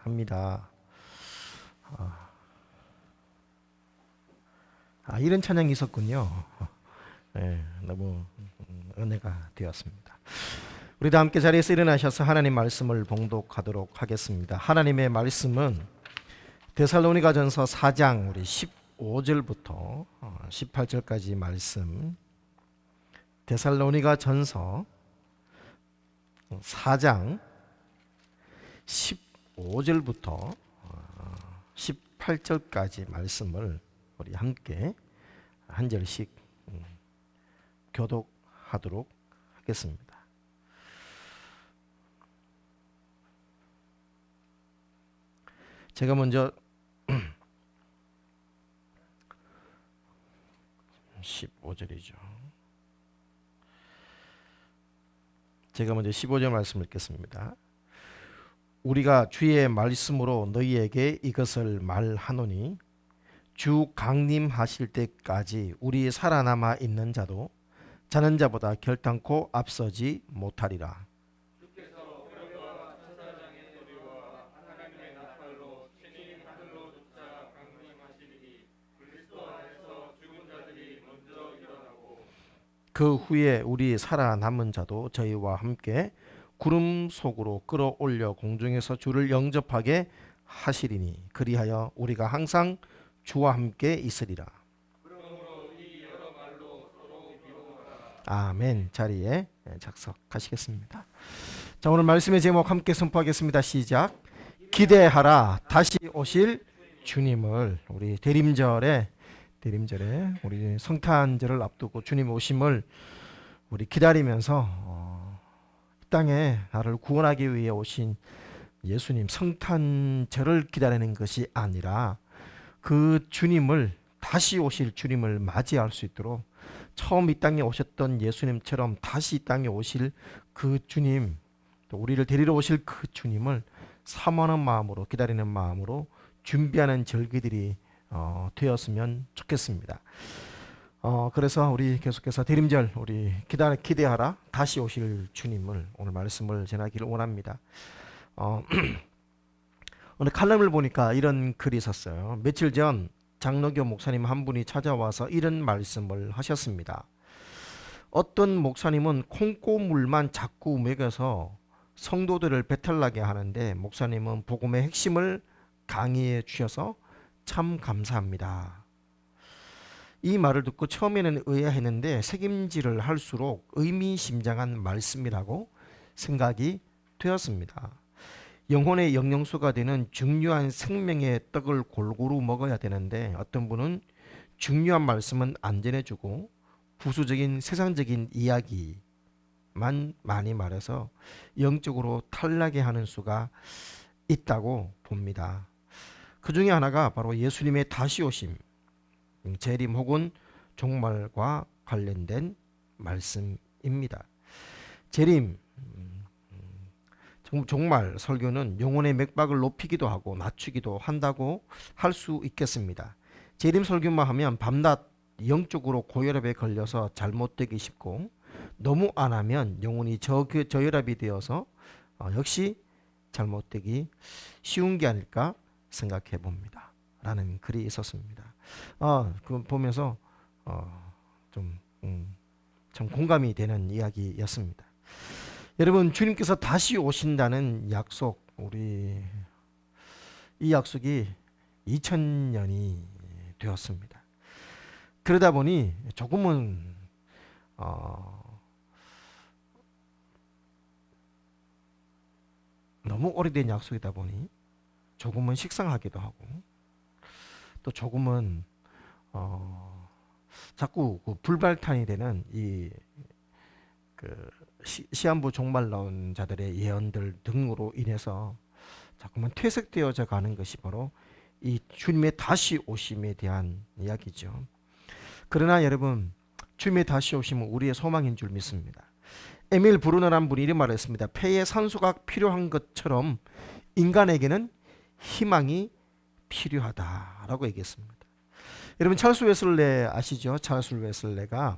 합니다. 이런 찬양이 있었군요. 네, 너무 은혜가 되었습니다. 우리 다 함께 자리에서 일어나셔서 하나님 말씀을 봉독하도록 하겠습니다. 하나님의 말씀은 데살로니가전서 4장 우리 15절부터 18절까지 말씀, 데살로니가전서 4장 15절부터 18절까지 말씀을 우리 함께 한 절씩 교독하도록 하겠습니다. 제가 먼저 15절이죠. 제가 먼저 15절 말씀 읽겠습니다. 우리가 주의 말씀으로 너희에게 이것을 말하노니 주 강림하실 때까지 우리 살아남아 있는 자도 자는 자보다 결단코 앞서지 못하리라. 주께서 어려와 천사장의 소리와 하나님의 나팔로 친히 하늘로 쫓아 강림하시리니 그리스도 안에서 죽은 자들이 먼저 일어나고 그 후에 우리 살아남은 자도 저희와 함께 구름 속으로 끌어올려 공중에서 주를 영접하게 하시리니 그리하여 우리가 항상 주와 함께 있으리라. 그러므로 이 여러 말로 서로 위로하라. 아멘. 자리에 작석하시겠습니다. 자, 오늘 말씀의 제목 함께 선포하겠습니다. 시작. 기대하라 다시 오실 주님을. 우리 대림절에 우리 성탄절을 앞두고 주님 오심을 우리 기다리면서 이 땅에 나를 구원하기 위해 오신 예수님 성탄절을 기다리는 것이 아니라 그 주님을, 다시 오실 주님을 맞이할 수 있도록 처음 이 땅에 오셨던 예수님처럼 다시 이 땅에 오실 그 주님, 또 우리를 데리러 오실 그 주님을 사모하는 마음으로, 기다리는 마음으로 준비하는 절기들이 되었으면 좋겠습니다. 그래서 우리 계속해서 대림절 우리 기대하라 다시 오실 주님을 오늘 말씀을 전하기를 원합니다. 오늘 칼럼을 보니까 이런 글이 있었어요. 며칠 전 장로교 목사님 한 분이 찾아와서 이런 말씀을 하셨습니다. 어떤 목사님은 콩고물만 자꾸 먹여서 성도들을 배탈나게 하는데 목사님은 복음의 핵심을 강의해 주셔서 참 감사합니다. 이 말을 듣고 처음에는 의아했는데 새김질을 할수록 의미심장한 말씀이라고 생각이 되었습니다. 영혼의 영양소가 되는 중요한 생명의 떡을 골고루 먹어야 되는데 어떤 분은 중요한 말씀은 안 전해주고 부수적인 세상적인 이야기만 많이 말해서 영적으로 탈나게 하는 수가 있다고 봅니다. 그 중에 하나가 바로 예수님의 다시 오심, 재림 혹은 종말과 관련된 말씀입니다. 재림, 종말 설교는 영혼의 맥박을 높이기도 하고 낮추기도 한다고 할 수 있겠습니다. 재림 설교만 하면 밤낮 영적으로 고혈압에 걸려서 잘못되기 쉽고 너무 안 하면 영혼이 저혈압이 되어서 역시 잘못되기 쉬운 게 아닐까 생각해 봅니다. 라는 글이 있었습니다. 그거 보면서 참 공감이 되는 이야기였습니다. 여러분, 주님께서 다시 오신다는 약속, 이 약속이 2000년이 되었습니다. 그러다 보니 조금은 너무 오래된 약속이다 보니 조금은 식상하기도 하고 또 조금은 자꾸 그 불발탄이 되는 시한부 종말론자들의 예언들 등으로 인해서 자꾸만 퇴색되어져 가는 것이 바로 이 주님의 다시 오심에 대한 이야기죠. 그러나 여러분, 주님의 다시 오심은 우리의 소망인 줄 믿습니다. 에밀 브루너란 분이 이런 말을 했습니다. 폐에 산소가 필요한 것처럼 인간에게는 희망이 필요하다라고 얘기했습니다. 여러분, 찰스 웨슬레 아시죠? 찰스 웨슬레가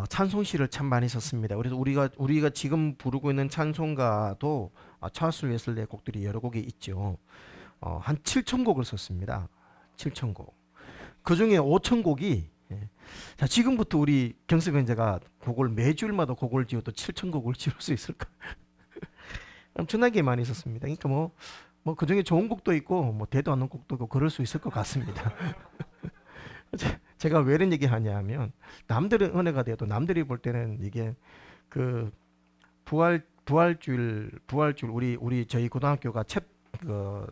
찬송시를 참 많이 썼습니다. 그래서 우리가 지금 부르고 있는 찬송가도 찰스 웨슬리의 곡들이 여러 곡이 있죠. 한 7천 곡을 썼습니다. 7천 곡. 그 중에 5천 곡이 자, 지금부터 우리 경석은제가 곡을 매주일마다 곡을 지어도 7천 곡을 지을 수 있을까? 엄청나게 많이 썼습니다. 그러니까 뭐 그 중에 좋은 곡도 있고 뭐 대도 않는 곡도 있고 그럴 수 있을 것 같습니다. 제가 왜 이런 얘기 하냐면 남들은 은혜가 돼도 남들이 볼 때는 이게 그 부활주일 우리 저희 고등학교가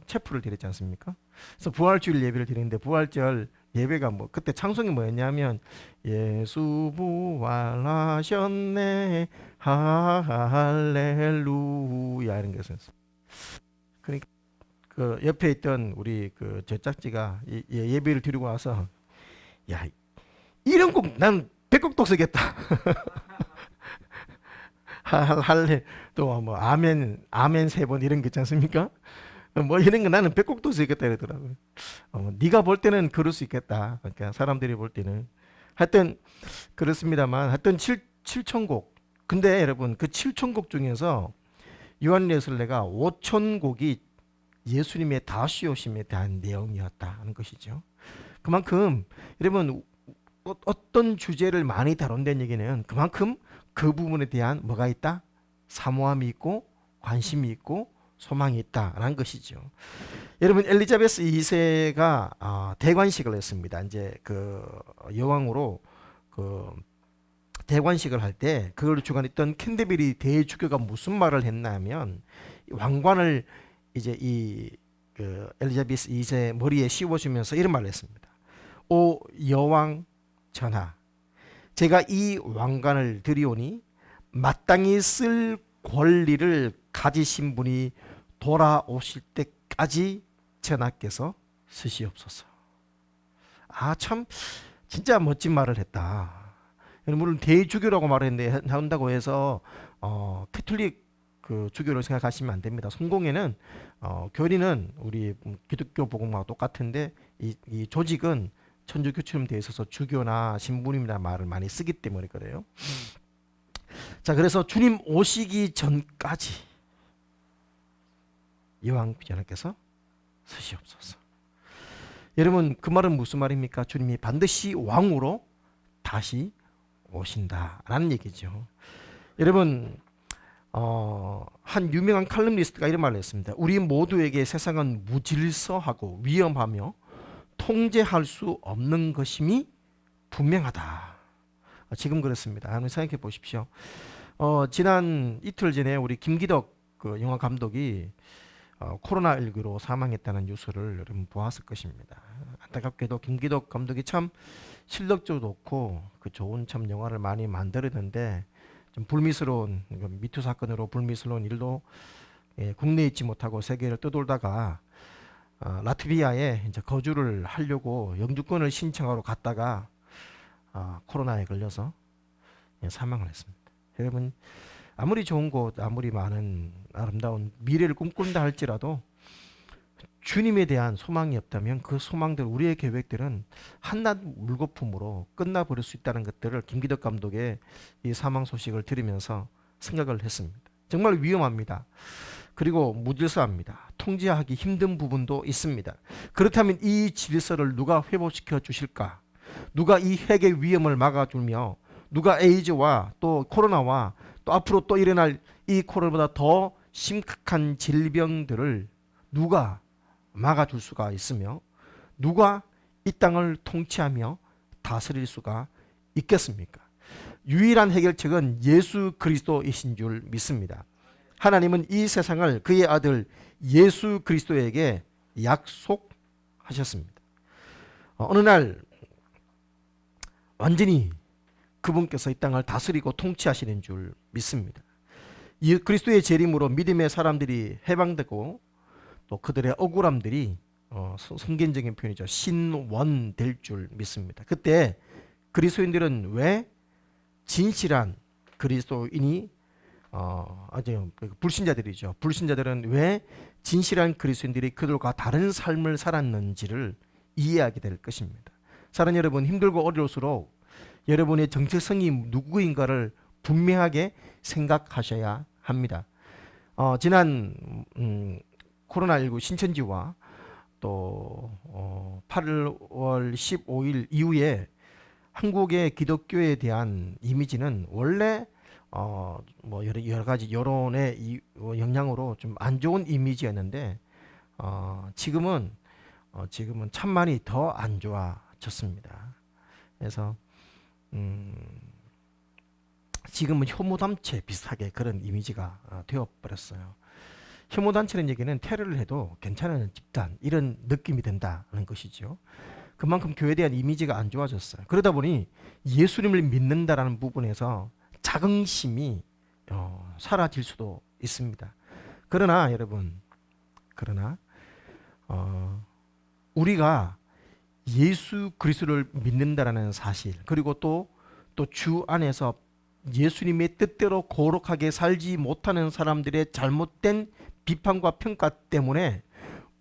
체프를 드렸지 않습니까? 그래서 부활주일 예배를 드리는데 부활절 예배가 뭐 그때 창송이 뭐였냐면 예수 부활하셨네 할렐루야 이런 것이었어요. 그러니까 그 옆에 있던 우리 그 제작지가 예배를 드리고 와서 야 이런 곡 난 100곡도 쓰겠다. 할래 또 뭐 아멘 3번 이런 거 있지 않습니까? 뭐 이런 거 나는 100곡도 쓰겠다 이러더라고요. 네가 볼 때는 그럴 수 있겠다. 그러니까 사람들이 볼 때는 하여튼 그렇습니다만 하여튼 7,000곡. 근데 여러분 그 7,000곡 중에서 요한 웨슬리가 5,000곡이 예수님의 다시 오심에 대한 내용이었다 하는 것이죠. 그만큼 여러분 어떤 주제를 많이 다룬다는 얘기는 그만큼 그 부분에 대한 뭐가 있다? 사모함이 있고 관심이 있고 소망이 있다라는 것이죠. 여러분 엘리자베스 2세가 대관식을 했습니다. 이제 그 여왕으로 그 대관식을 할 때 그걸 주관했던 캔터베리 대주교가 무슨 말을 했냐면 왕관을 이제 그 엘리자베스 2세 머리에 씌워주면서 이런 말을 했습니다. 오 여왕 전하, 제가 이 왕관을 드리오니 마땅히 쓸 권리를 가지신 분이 돌아오실 때까지 전하께서 쓰시옵소서. 참 진짜 멋진 말을 했다. 물론 대주교라고 말했는데 한다고 해서 캐톨릭 그 주교를 생각하시면 안 됩니다. 성공회는 교리는 우리 기독교 복음과 똑같은데 이 조직은 천주교처럼 되어 있어서 주교나 신부님이라는 말을 많이 쓰기 때문에 그래요. 자, 그래서 주님 오시기 전까지 여왕 전하께서 쓰시옵소서. 여러분 그 말은 무슨 말입니까? 주님이 반드시 왕으로 다시 오신다라는 얘기죠. 여러분 한 유명한 칼럼니스트가 이런 말을 했습니다. 우리 모두에게 세상은 무질서하고 위험하며 통제할 수 없는 것임이 분명하다. 지금 그렇습니다. 한번 생각해 보십시오. 지난 이틀 전에 우리 김기덕 그 영화 감독이 코로나19로 사망했다는 뉴스를 여러분 보았을 것입니다. 안타깝게도 김기덕 감독이 참 실력도 좋고 그 좋은 참 영화를 많이 만들었는데 좀 불미스러운 미투 사건으로 불미스러운 일로 국내에 있지 못하고 세계를 떠돌다가 라트비아에 이제 거주를 하려고 영주권을 신청하러 갔다가 코로나에 걸려서 사망을 했습니다. 여러분 아무리 좋은 곳, 아무리 많은 아름다운 미래를 꿈꾼다 할지라도 주님에 대한 소망이 없다면 그 소망들, 우리의 계획들은 한낱 물거품으로 끝나버릴 수 있다는 것들을 김기덕 감독의 이 사망 소식을 들으면서 생각을 했습니다. 정말 위험합니다. 그리고 무질서합니다. 통제하기 힘든 부분도 있습니다. 그렇다면 이 질서를 누가 회복시켜 주실까? 누가 이 핵의 위험을 막아주며 누가 에이즈와 또 코로나와 또 앞으로 또 일어날 이 코로나보다 더 심각한 질병들을 누가 막아줄 수가 있으며 누가 이 땅을 통치하며 다스릴 수가 있겠습니까? 유일한 해결책은 예수 그리스도이신 줄 믿습니다. 하나님은 이 세상을 그의 아들 예수 그리스도에게 약속하셨습니다. 어느 날 완전히 그분께서 이 땅을 다스리고 통치하시는 줄 믿습니다. 그리스도의 재림으로 믿음의 사람들이 해방되고 또 그들의 억울함들이 성경적인 표현이죠. 신원될 줄 믿습니다. 그때 그리스도인들은 왜 진실한 그리스도인이 아주 불신자들이죠. 불신자들은 왜 진실한 그리스도인들이 그들과 다른 삶을 살았는지를 이해하게 될 것입니다. 사랑 여러분, 힘들고 어려울수록 여러분의 정체성이 누구인가를 분명하게 생각하셔야 합니다. 지난 코로나19 신천지와 또 8월 15일 이후에 한국의 기독교에 대한 이미지는 원래 뭐 여러 가지 여론의 영향으로 좀 안 좋은 이미지였는데 지금은 천만이 더 안 좋아졌습니다. 그래서 지금은 혐오단체 비슷하게 그런 이미지가 되어버렸어요. 혐오단체는 얘기는 테러를 해도 괜찮은 집단 이런 느낌이 든다는 것이죠. 그만큼 교회에 대한 이미지가 안 좋아졌어요. 그러다 보니 예수님을 믿는다라는 부분에서 자긍심이 사라질 수도 있습니다. 그러나 여러분, 우리가 예수 그리스도를 믿는다라는 사실, 그리고 또 주 안에서 예수님의 뜻대로 거룩하게 살지 못하는 사람들의 잘못된 비판과 평가 때문에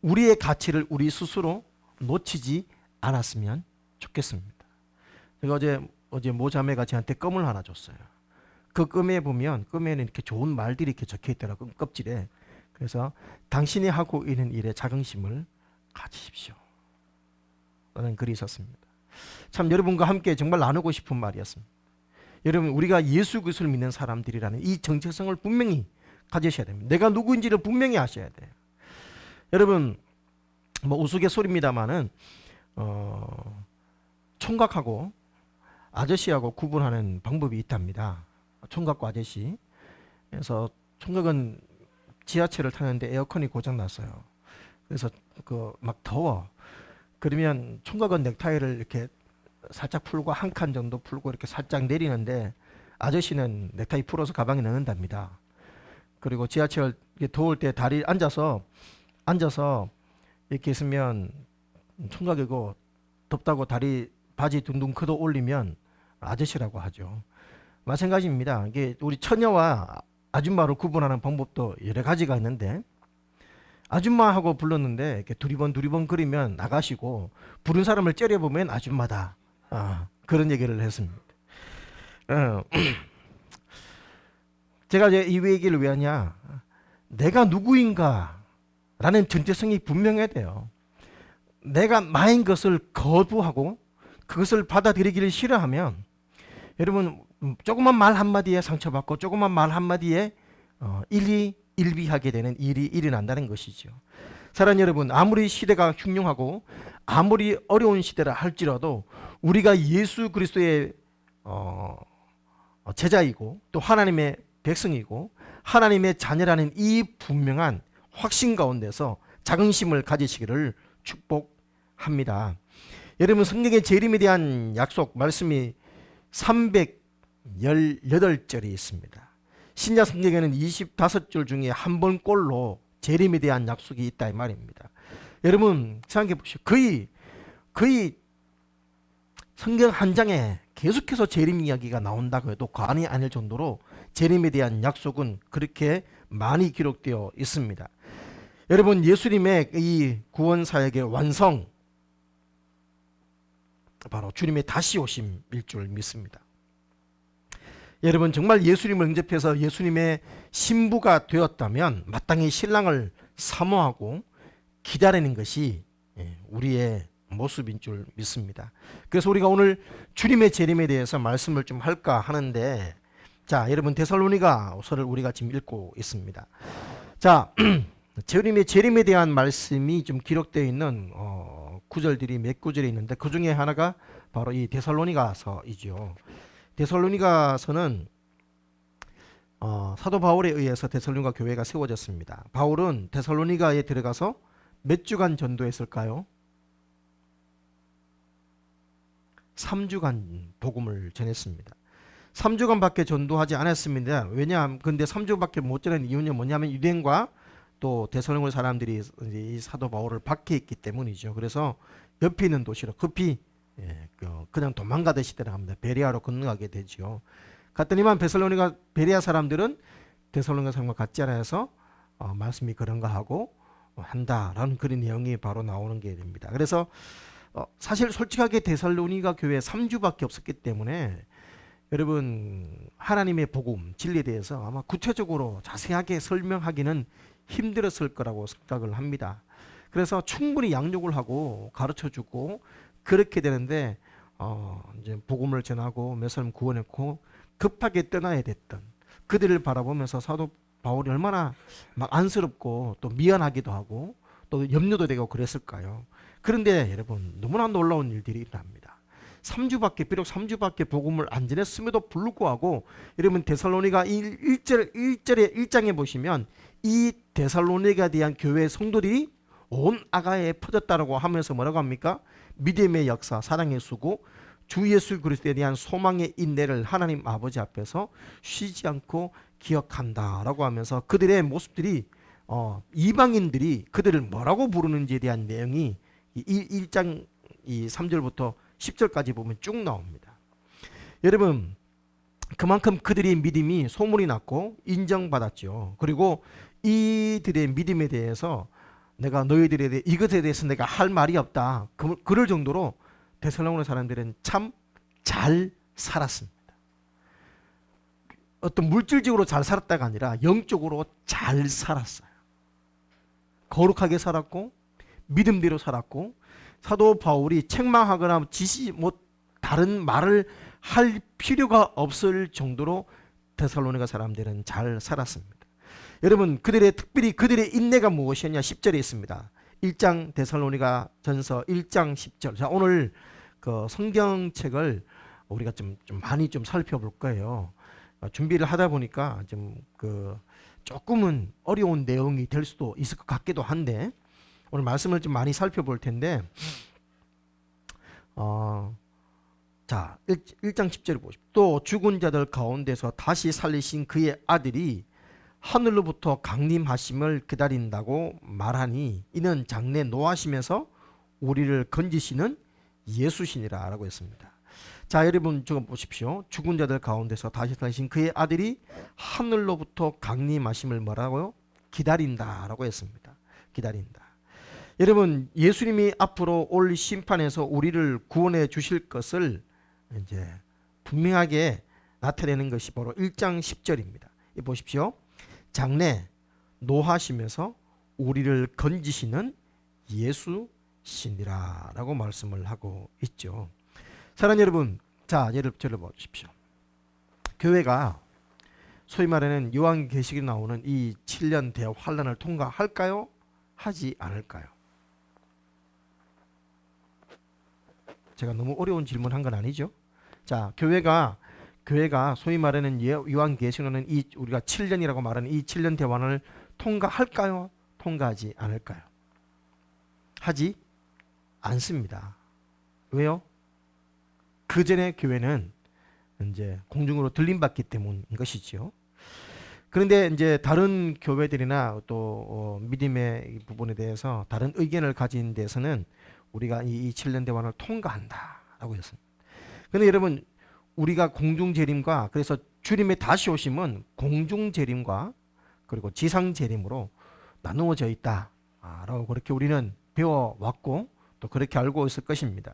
우리의 가치를 우리 스스로 놓치지 않았으면 좋겠습니다. 제가 어제 모자매가 저한테 껌을 하나 줬어요. 그 껌에 보면 껌에는 이렇게 좋은 말들이 이렇게 적혀 있더라고요. 껍질에. 그래서 당신이 하고 있는 일에 자긍심을 가지십시오. 라는 글이 있었습니다. 참 여러분과 함께 정말 나누고 싶은 말이었습니다. 여러분, 우리가 예수 그리스도를 믿는 사람들이라는 이 정체성을 분명히 가지셔야 됩니다. 내가 누구인지를 분명히 아셔야 돼요. 여러분, 뭐 우스갯소리입니다만은 총각하고 아저씨하고 구분하는 방법이 있답니다. 총각과 아저씨. 그래서 총각은 지하철을 타는데 에어컨이 고장 났어요. 그래서 막 더워. 그러면 총각은 넥타이를 이렇게 살짝 풀고 한 칸 정도 풀고 이렇게 살짝 내리는데 아저씨는 넥타이 풀어서 가방에 넣는답니다. 그리고 지하철 더울 때 다리 앉아서 이렇게 있으면 총각이고 덥다고 다리 바지 둥둥 커도 올리면 아저씨라고 하죠. 마찬가지입니다. 이게 우리 처녀와 아줌마를 구분하는 방법도 여러 가지가 있는데 아줌마하고 불렀는데 이렇게 두리번 거리면 나가시고 부른 사람을 째려보면 아줌마다. 그런 얘기를 했습니다. 제가 이제 이 얘기를 왜 하냐? 내가 누구인가 라는 정체성이 분명해야 돼요. 내가 나인 것을 거부하고 그것을 받아들이기를 싫어하면 여러분 조그만 말 한마디에 상처받고 조그만 말 한마디에 일비하게 되는 일이 일어난다는 것이죠. 사랑하는 여러분, 아무리 시대가 흉흉하고 아무리 어려운 시대라 할지라도 우리가 예수 그리스도의 제자이고 또 하나님의 백성이고 하나님의 자녀라는 이 분명한 확신 가운데서 자긍심을 가지시기를 축복합니다. 여러분, 성경의 재림에 대한 약속 말씀이 318절이 있습니다. 신약 성경에는 25절 중에 한 번꼴로 재림에 대한 약속이 있다 이 말입니다. 여러분 생각해 보십시오. 거의 성경 한 장에 계속해서 재림 이야기가 나온다고 해도 과언이 아닐 정도로 재림에 대한 약속은 그렇게 많이 기록되어 있습니다. 여러분, 예수님의 이 구원 사역의 완성, 바로 주님의 다시 오심일 줄 믿습니다. 여러분, 정말 예수님을 영접해서 예수님의 신부가 되었다면 마땅히 신랑을 사모하고 기다리는 것이 우리의 모습인 줄 믿습니다. 그래서 우리가 오늘 주님의 재림에 대해서 말씀을 좀 할까 하는데, 자, 여러분 데살로니가서를 우리가 지금 읽고 있습니다. 자, 주님의 재림에 대한 말씀이 좀 기록되어 있는 구절들이 몇 구절이 있는데 그 중에 하나가 바로 이 데살로니가서이죠. 데살로니가서는 사도 바울에 의해서 데살로니가 교회가 세워졌습니다. 바울은 데살로니가에 들어가서 몇 주간 전도했을까요? 3주간 복음을 전했습니다. 3주간 밖에 전도하지 않았습니다. 왜냐하면 근데 3주밖에 못 전한 이유는 뭐냐면 유대인과 또 데살로니가 사람들이 이 사도 바울을 박해했기 때문이죠. 그래서 옆에 있는 도시로 급히 그냥 도망가듯이 들어갑니다. 베레아로 건너가게 되죠. 갔더니만 데살로니가 베레아 사람들은 데살로니가 사람과 같지 않아서 말씀이 그런가 하고 한다라는 그런 내용이 바로 나오는 게 됩니다. 그래서 사실 솔직하게 데살로니가 교회 3주밖에 없었기 때문에 여러분 하나님의 복음 진리에 대해서 아마 구체적으로 자세하게 설명하기는 힘들었을 거라고 생각을 합니다. 그래서 충분히 양육을 하고 가르쳐주고 그렇게 되는데 이제 복음을 전하고 몇 사람 구원했고 급하게 떠나야 됐던 그들을 바라보면서 사도 바울이 얼마나 막 안쓰럽고 또 미안하기도 하고 또 염려도 되고 그랬을까요? 그런데 여러분 너무나 놀라운 일들이 일어납니다. 3주밖에 비록 3주밖에 복음을 안 전했음에도 불구하고 여러분 데살로니가 1장에 보시면 이 데살로니가에 대한 교회 성도들이 온 아가야에 퍼졌다라고 하면서 뭐라고 합니까? 믿음의 역사, 사랑의 수고, 주 예수 그리스도에 대한 소망의 인내를 하나님 아버지 앞에서 쉬지 않고 기억한다라고 하면서 그들의 모습들이 이방인들이 그들을 뭐라고 부르는지에 대한 내용이 1장 3절부터 10절까지 보면 쭉 나옵니다. 여러분 그만큼 그들의 믿음이 소문이 났고 인정받았죠. 그리고 이들의 믿음에 대해서 내가 너희들에 대해 이것에 대해서 내가 할 말이 없다. 그럴 정도로 데살로니가 사람들은 참 잘 살았습니다. 어떤 물질적으로 잘 살았다가 아니라 영적으로 잘 살았어요. 거룩하게 살았고 믿음대로 살았고 사도 바울이 책망하거나 지시 다른 말을 할 필요가 없을 정도로 데살로니가 사람들은 잘 살았습니다. 여러분 특별히 그들의 인내가 무엇이었냐 10절에 있습니다. 1장 데살로니가 전서 1장 10절. 자, 오늘 그 성경책을 우리가 좀 많이 좀 살펴볼 거예요. 준비를 하다 보니까 조금은 어려운 내용이 될 수도 있을 것 같기도 한데 오늘 말씀을 좀 많이 살펴볼 텐데 자 1장 10절을 보십시오. 또 죽은 자들 가운데서 다시 살리신 그의 아들이 하늘로부터 강림하심을 기다린다고 말하니 이는 장래 노하심에서 우리를 건지시는 예수시니라 라고 했습니다. 자 여러분 저거 보십시오. 죽은 자들 가운데서 다시 살리신 그의 아들이 하늘로부터 강림하심을 뭐라고요? 기다린다 라고 했습니다. 기다린다. 여러분 예수님이 앞으로 올 심판에서 우리를 구원해 주실 것을 이제 분명하게 나타내는 것이 바로 1장 10절입니다. 보십시오. 장래 노하심에서 우리를 건지시는 예수시니라 라고 말씀을 하고 있죠. 사랑하는 여러분, 자 저를 보십시오. 교회가 소위 말하는 요한계시록에 나오는 이 7년 대환란을 통과할까요? 하지 않을까요? 제가 너무 어려운 질문한 건 아니죠? 자, 교회가 소위 말하는 요한계시록은 우리가 7년이라고 말하는 이 7년 대환을 통과할까요? 통과하지 않을까요? 하지 않습니다. 왜요? 그 전에 교회는 이제 공중으로 들림받기 때문인 것이죠. 그런데 이제 다른 교회들이나 또 믿음의 부분에 대해서 다른 의견을 가진 데서는 우리가 이 7년 대환을 통과한다라고 했습니다. 그런데 여러분 우리가 공중 재림과 그래서 주님의 다시 오심은 공중 재림과 그리고 지상 재림으로 나누어져 있다라고 그렇게 우리는 배워왔고 또 그렇게 알고 있을 것입니다.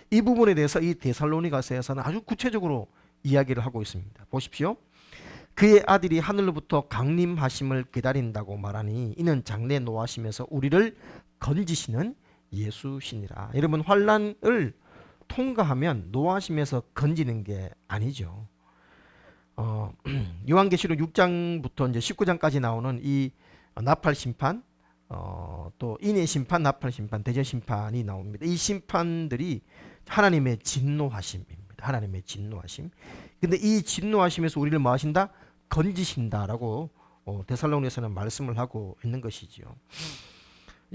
이 부분에 대해서 이 데살로니가서에서는 아주 구체적으로 이야기를 하고 있습니다. 보십시오. 그의 아들이 하늘로부터 강림하심을 기다린다고 말하니 이는 장래 노하심에서 우리를 건지시는 예수시니라. 여러분 환난을 통과하면 노하심에서 건지는 게 아니죠. 요한계시록 6장부터 이제 19장까지 나오는 이 나팔 심판, 또 인의 심판, 나팔 심판, 대전 심판이 나옵니다. 이 심판들이 하나님의 진노하심입니다. 하나님의 진노하심. 근데 이 진노하심에서 우리를 뭐 하신다? 건지신다라고 데살로니가서는 말씀을 하고 있는 것이지요.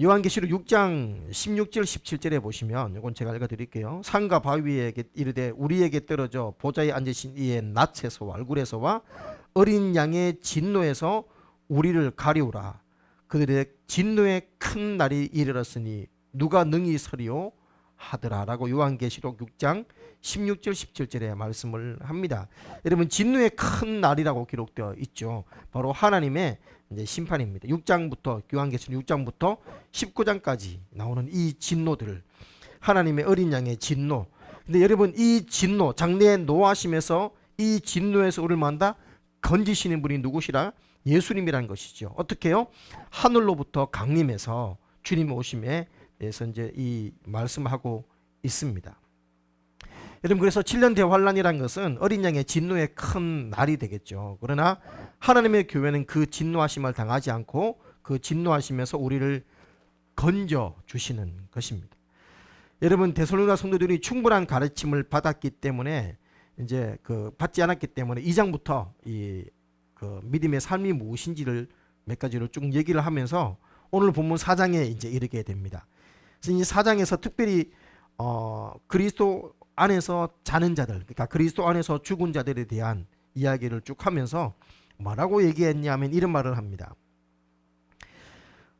요한계시록 6장 16절 17절에 보시면 이건 제가 읽어드릴게요. 산과 바위에 이르되 우리에게 떨어져 보좌에 앉으신 이의 낯에서와 얼굴에서와 어린 양의 진노에서 우리를 가리우라. 그들의 진노의 큰 날이 이르렀으니 누가 능히 서리오 하더라라고 요한계시록 6장 16절 17절에 말씀을 합니다. 여러분 진노의 큰 날이라고 기록되어 있죠. 바로 하나님의 이제 심판입니다. 6장부터 요한계시록 6장부터 19장까지 나오는 이 진노들을 하나님의 어린 양의 진노. 근데 여러분 이 진노, 장래에 노하심에서 이 진노에서 우리를 만다 건지시는 분이 누구시라? 예수님이라는 것이죠. 어떻게요? 하늘로부터 강림해서 주님 오심에 대해서 이제 이 말씀하고 있습니다. 여러분 그래서 7년 대환란이라는 것은 어린 양의 진노의 큰 날이 되겠죠. 그러나 하나님의 교회는 그 진노하심을 당하지 않고 그 진노하심에서 우리를 건져 주시는 것입니다. 여러분 데살로니가 성도들이 충분한 가르침을 받았기 때문에 이제 그 받지 않았기 때문에 2장부터 이 그 믿음의 삶이 무엇인지를 몇 가지로 쭉 얘기를 하면서 오늘 본문 4장에 이제 이르게 됩니다. 그래서 이 4장에서 특별히 그리스도 안에서 자는 자들, 그러니까 그리스도 안에서 죽은 자들에 대한 이야기를 쭉 하면서 뭐라고 얘기했냐면 이런 말을 합니다.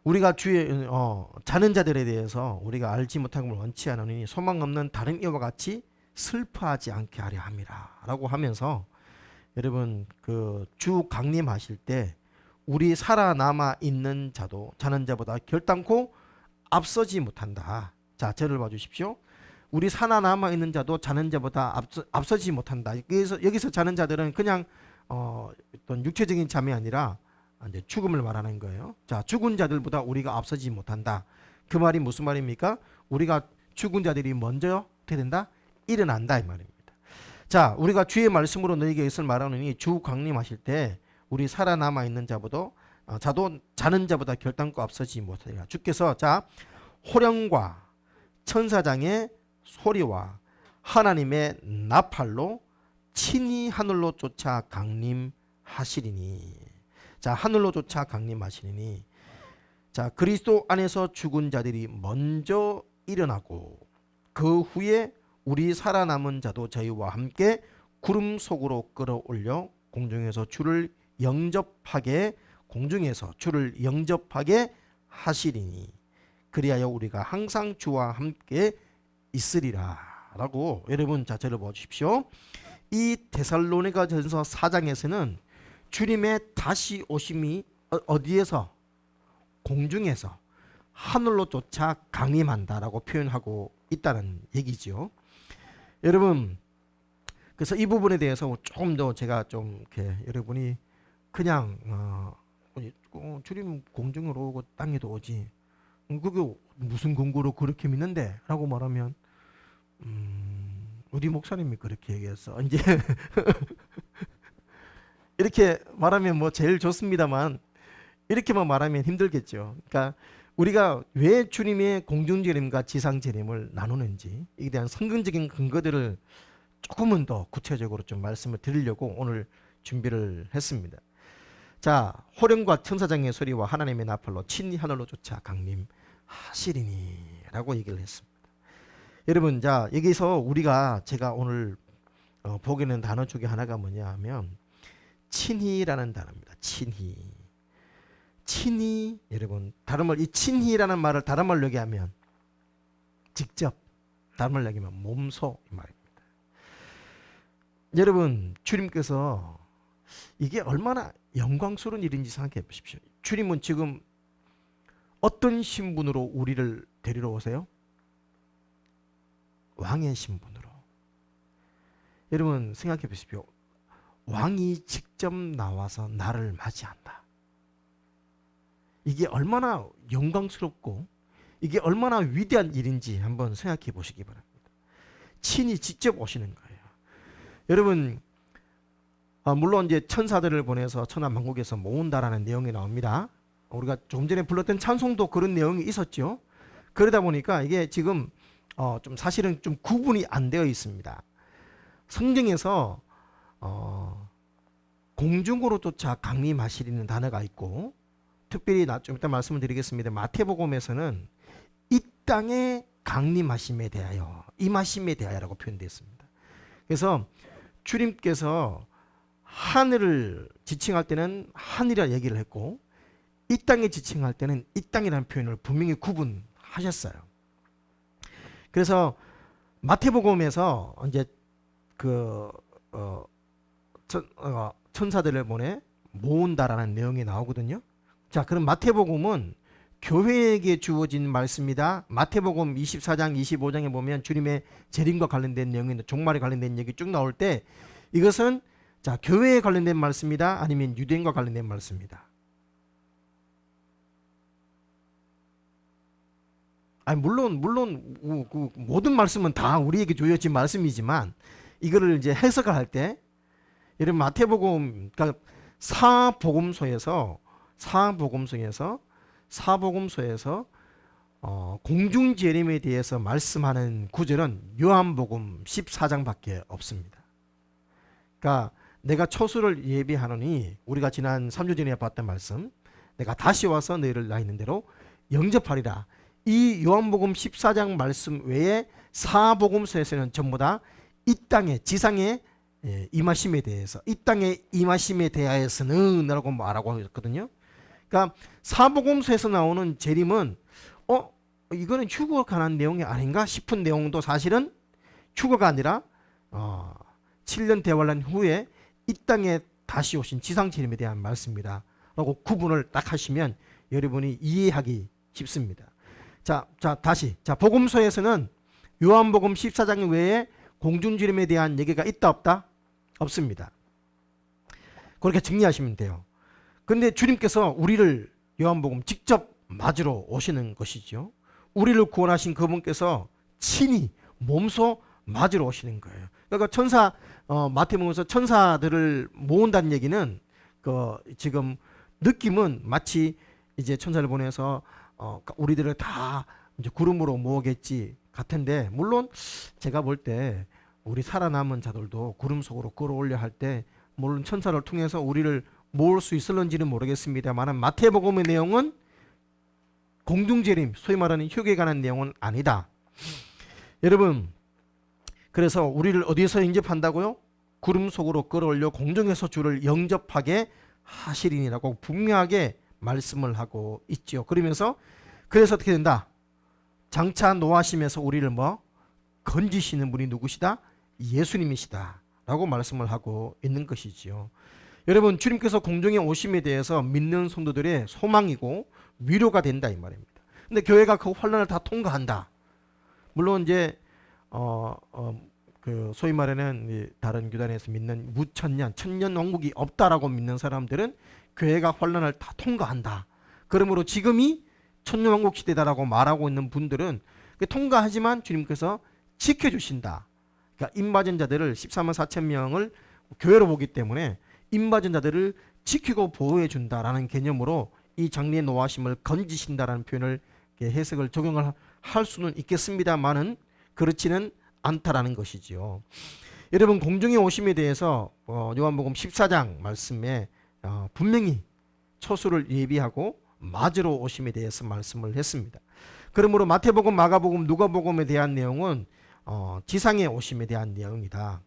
우리가 주의 자는 자들에 대해서 우리가 알지 못한 걸 원치 않으니 소망 없는 다른 이와 같이 슬퍼하지 않게 하려 함이라 라고 하면서 여러분 그 주 강림하실 때 우리 살아남아 있는 자도 자는 자보다 결단코 앞서지 못한다. 자, 저를 봐주십시오. 우리 살아남아 있는 자도 자는 자보다 앞서지 못한다. 그래서 여기서 자는 자들은 그냥 어떤 육체적인 잠이 아니라 이제 죽음을 말하는 거예요. 자, 죽은 자들보다 우리가 앞서지 못한다. 그 말이 무슨 말입니까? 우리가 죽은 자들이 먼저 어떻게 된다? 일어난다 이 말입니다. 자, 우리가 주의 말씀으로 너희에게 이것을 말하노니 주 강림하실 때 우리 살아남아 있는 자보다 자도 자는 자보다 결단코 앞서지 못하리라. 주께서 자 호령과 천사장의 소리와 하나님의 나팔로 친히 하늘로 쫓아 강림하시리니. 자, 하늘로 쫓아 강림하시리니. 자, 그리스도 안에서 죽은 자들이 먼저 일어나고 그 후에 우리 살아남은 자도 저희와 함께 구름 속으로 끌어올려 공중에서 주를 영접하게 하시리니 그리하여 우리가 항상 주와 함께 있으리라 라고. 여러분 자, 저를 보십시오. 이 데살로니가전서 4장에서는 주님의 다시 오심이 어디에서? 공중에서 하늘로 쫓아 강림한다라고 표현하고 있다는 얘기죠. 여러분 그래서 이 부분에 대해서 조금 더 제가 좀 이렇게 여러분이 그냥 주님 공중으로 오고 땅에도 오지 그게 무슨 근거로 그렇게 믿는데? 라고 말하면 우리 목사님이 그렇게 얘기했어. 이제 이렇게 말하면 뭐 제일 좋습니다만 이렇게만 말하면 힘들겠죠. 그러니까 우리가 왜 주님의 공중재림과 지상재림을 나누는지 이에 대한 성경적인 근거들을 조금은 더 구체적으로 좀 말씀을 드리려고 오늘 준비를 했습니다. 자, 호령과 천사장의 소리와 하나님의 나팔로 친히 하늘로 쫓아 강림하시리니 라고 얘기를 했습니다. 여러분 자, 여기서 우리가 제가 오늘 보게 되는 단어 중에 하나가 뭐냐 하면 친히라는 단어입니다. 친히 여러분 다른 말, 이 친히라는 말을 다른 말로 얘기하면 직접, 다른 말로 얘기하면 몸소 이 말입니다. 여러분 주님께서 이게 얼마나 영광스러운 일인지 생각해 보십시오. 주님은 지금 어떤 신분으로 우리를 데리러 오세요? 왕의 신분으로. 여러분 생각해 보십시오. 왕이 직접 나와서 나를 맞이한다. 이게 얼마나 영광스럽고 이게 얼마나 위대한 일인지 한번 생각해 보시기 바랍니다. 친히 직접 오시는 거예요. 여러분 물론 이제 천사들을 보내서 천하만국에서 모은다라는 내용이 나옵니다. 우리가 조금 전에 불렀던 찬송도 그런 내용이 있었죠. 그러다 보니까 이게 지금 좀 사실은 좀 구분이 안 되어 있습니다. 성경에서 공중으로 쫓아 강림하시리는 단어가 있고 특별히 좀 이따 말씀을 드리겠습니다. 마태복음에서는 이 땅에 강림하심에 대하여 임하심에 대하여라고 표현되어 있습니다. 그래서 주님께서 하늘을 지칭할 때는 하늘이라 얘기를 했고 이 땅에 지칭할 때는 이 땅이라는 표현을 분명히 구분하셨어요. 그래서 마태복음에서 이제 그 천사들을 보내 모은다라는 내용이 나오거든요. 자, 그럼 마태복음은 교회에게 주어진 말씀이다. 마태복음 24장 25장에 보면 주님의 재림과 관련된 내용이 종말에 관련된 얘기 쭉 나올 때 이것은 자 교회에 관련된 말씀이다 아니면 유대인과 관련된 말씀이다. 아니 물론 그 모든 말씀은 다 우리에게 주어진 말씀이지만 이거를 이제 해석을 할 때 여러분 마태복음 그러니까 사복음서에서 공중 재림에 대해서 말씀하는 구절은 요한복음 14장밖에 없습니다. 그러니까 내가 초수를 예비하노니 우리가 지난 3주 전에 봤던 말씀 내가 다시 와서 너희를 나 있는 대로 영접하리라. 이 요한복음 14장 말씀 외에 사복음서에서는 전부 다 이 땅의 지상의 임하심에 대해서 이 땅의 임하심에 대하여서는 라고 말하고 있거든요. 그러니까 사복음서에서 나오는 재림은 이거는 휴거에 관한 내용이 아닌가 싶은 내용도 사실은 휴거가 아니라 7년 대환란 후에 이 땅에 다시 오신 지상 재림에 대한 말씀이다 라고 구분을 딱 하시면 여러분이 이해하기 쉽습니다. 자 다시 복음서에서는 요한복음 14장 외에 공중재림에 대한 얘기가 있다 없다? 없습니다. 그렇게 정리하시면 돼요. 근데 주님께서 우리를 요한복음 직접 맞으러 오시는 것이죠. 우리를 구원하신 그분께서 친히 몸소 맞으러 오시는 거예요. 그러니까 마태복음에서 천사들을 모은다는 얘기는 지금 느낌은 마치 이제 천사를 보내서 우리들을 다 이제 구름으로 모으겠지 같은데 물론 제가 볼 때 우리 살아남은 자들도 구름 속으로 끌어올려 할 때 물론 천사를 통해서 우리를 모을 수 있을런지는 모르겠습니다만 마태복음의 내용은 공중재림 소위 말하는 휴게에 관한 내용은 아니다. 여러분 그래서 우리를 어디에서 영접한다고요? 구름 속으로 끌어올려 공중에서 주를 영접하게 하시리니라고 분명하게 말씀을 하고 있죠. 그러면서 그래서 어떻게 된다? 장차 노하심에서 우리를 건지시는 분이 누구시다? 예수님이시다 라고 말씀을 하고 있는 것이지요. 여러분 주님께서 공중에 오심에 대해서 믿는 성도들의 소망이고 위로가 된다 이 말입니다. 근데 교회가 그 환난을 다 통과한다. 물론 이제 그 소위 말하는 다른 교단에서 믿는 천년 왕국이 없다라고 믿는 사람들은 교회가 환난을 다 통과한다. 그러므로 지금이 천년왕국 시대다라고 말하고 있는 분들은 통과하지만 주님께서 지켜주신다. 그러니까 임맞은 자들을 14만 4천 명을 교회로 보기 때문에 임맞은 자들을 지키고 보호해 준다라는 개념으로 이 장래의 노하심을 건지신다라는 표현을 해석을 적용을 할 수는 있겠습니다만은 그렇지는 않다라는 것이지요. 여러분 공중에 오심에 대해서 요한복음 14장 말씀에 분명히 초수를 예비하고 맞으러 오심에 대해서 말씀을 했습니다. 그러므로 마태복음, 마가복음, 누가복음에 대한 내용은 지상에 오심에 대한 내용이다.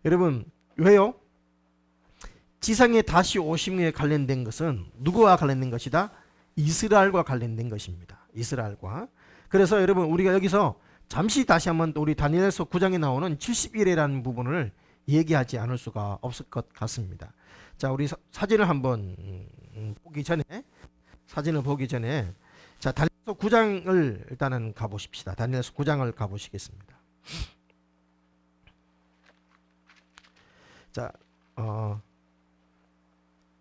여러분 왜요? 지상에 다시 오심에 관련된 것은 누구와 관련된 것이다? 이스라엘과 관련된 것입니다. 이스라엘과. 그래서 여러분 우리가 여기서 잠시 다시 한번 우리 다니엘서 9장에 나오는 70일이라는 부분을 얘기하지 않을 수가 없을 것 같습니다. 자, 우리 사진을 한번 보기 전에 자, 다니엘서 9장을 일단은 가보십시다. 다니엘서 9장을 가보시겠습니다. 자,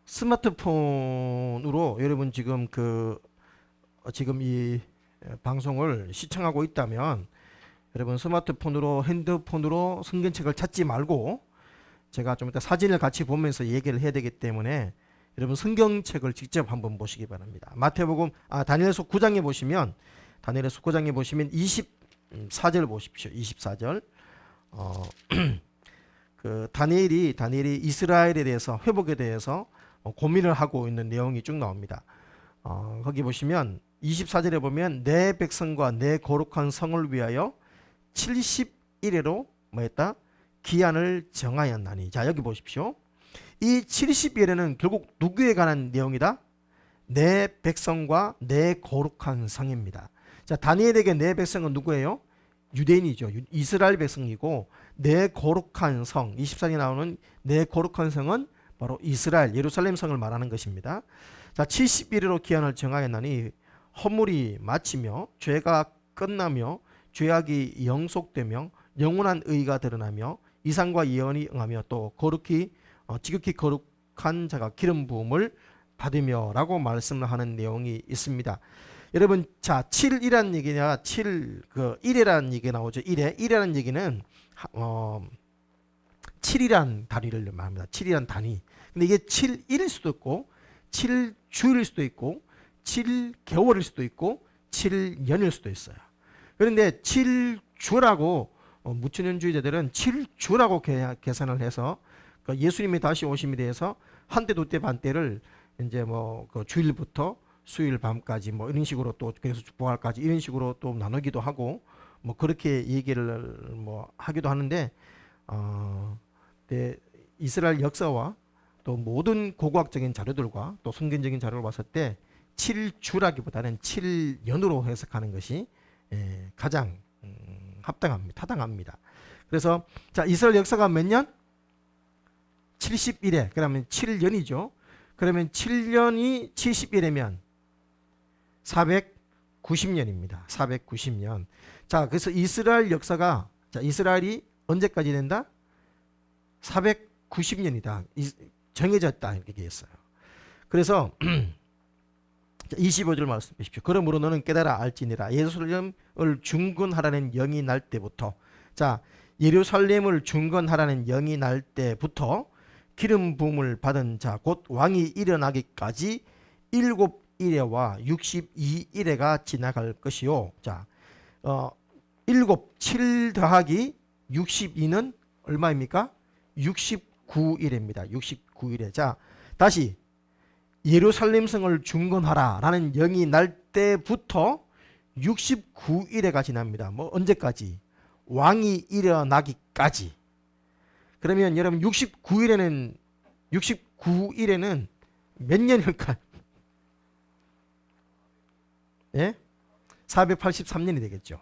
스마트폰으로 여러분 지금 지금 이 방송을 시청하고 있다면 여러분 스마트폰으로 핸드폰으로 성경책을 찾지 말고 제가 좀 이따 사진을 같이 보면서 얘기를 해야 되기 때문에 여러분 성경책을 직접 한번 보시기 바랍니다. 다니엘서 9장에 보시면 24절 보십시오. 24절. 다니엘이 이스라엘에 대해서 회복에 대해서 고민을 하고 있는 내용이 쭉 나옵니다. 거기 보시면 24절에 보면 내 백성과 내 거룩한 성을 위하여 70일에로 뭐했다? 기한을 정하였나니. 자, 여기 보십시오. 이 70일에는 결국 누구에 관한 내용이다? 내 백성과 내 거룩한 성입니다. 자, 다니엘에게 내 백성은 누구예요? 유대인이죠. 이스라엘 백성이고 내 거룩한 성, 24절에 나오는 내 거룩한 성은 바로 이스라엘, 예루살렘 성을 말하는 것입니다. 자, 70일으로 기한을 정하였나니 허물이 마치며 죄가 끝나며 죄악이 영속되며 영원한 의가 드러나며 이상과 예언이 응하며 또 지극히 거룩한 자가 기름 부음을 받으며 라고 말씀을 하는 내용이 있습니다. 여러분, 자, 7이라는 얘기냐, 1이라는 얘기가 나오죠. 1이라는 얘기는 7이란 단위를 말합니다. 7이란 단위. 근데 이게 7일일 수도 있고 7주일 수도 있고 7개월일 수도 있고 7년일 수도 있어요. 그런데 7주라고 무천년주의자들은 7주라고 계산을 해서 예수님이 다시 오심에 대해서 한때 두때 반때를 이제 그 주일부터 수요일 밤까지 이런 식으로 또 그래서 부활까지 이런 식으로 또 나누기도 하고 그렇게 얘기를 하기도 하는데 이스라엘 역사와 또 모든 고고학적인 자료들과 또 성경적인 자료를 봤을 때 7주라기보다는 7년으로 해석하는 것이 가장 타당합니다. 그래서 자, 이스라엘 역사가 몇 년? 71회. 그러면 7년이죠. 그러면 7년이 71회면 490년입니다. 490년. 자, 그래서 이스라엘 역사가, 자, 이스라엘이 언제까지 된다? 490년이다. 정해졌다. 이렇게 얘기했어요. 그래서 25절 말씀 보십시오. 그러므로 너는 깨달아 알지니라. 예루살렘을 중건하라는 영이 날 때부터, 자, 예루살렘을 중건하라는 영이 날 때부터 기름 부음을 받은 자 곧 왕이 일어나기까지 7일에와 62일에가 지나갈 것이요. 자, 7 더하기 62는 얼마입니까? 69일입니다. 69일에. 자, 다시 예루살렘 성을 중건하라 라는 영이 날 때부터 69일에가 지납니다. 언제까지? 왕이 일어나기까지. 그러면 여러분 69일에는 몇 년일까요? 예? 483년이 되겠죠.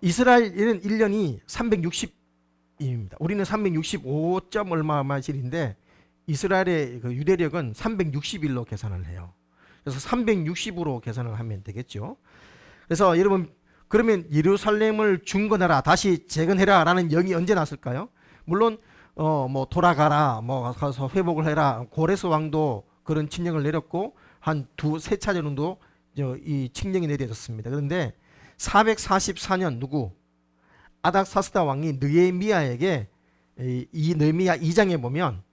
이스라엘은 1년이 360입니다. 우리는 365점 얼마만실인데 이스라엘의 그 유대력은 360일로 계산을 해요. 그래서 360으로 계산을 하면 되겠죠. 그래서 여러분, 그러면 예루살렘을 중건하라, 다시 재건해라 라는 영이 언제 났을까요? 물론 돌아가라, 가서 회복을 해라, 고레스 왕도 그런 칙령을 내렸고 한 세 차례 정도 이 칙령이 내려졌습니다. 그런데 444년 누구? 아닥사스다 왕이 느헤미야에게, 이 느헤미야 2장에 보면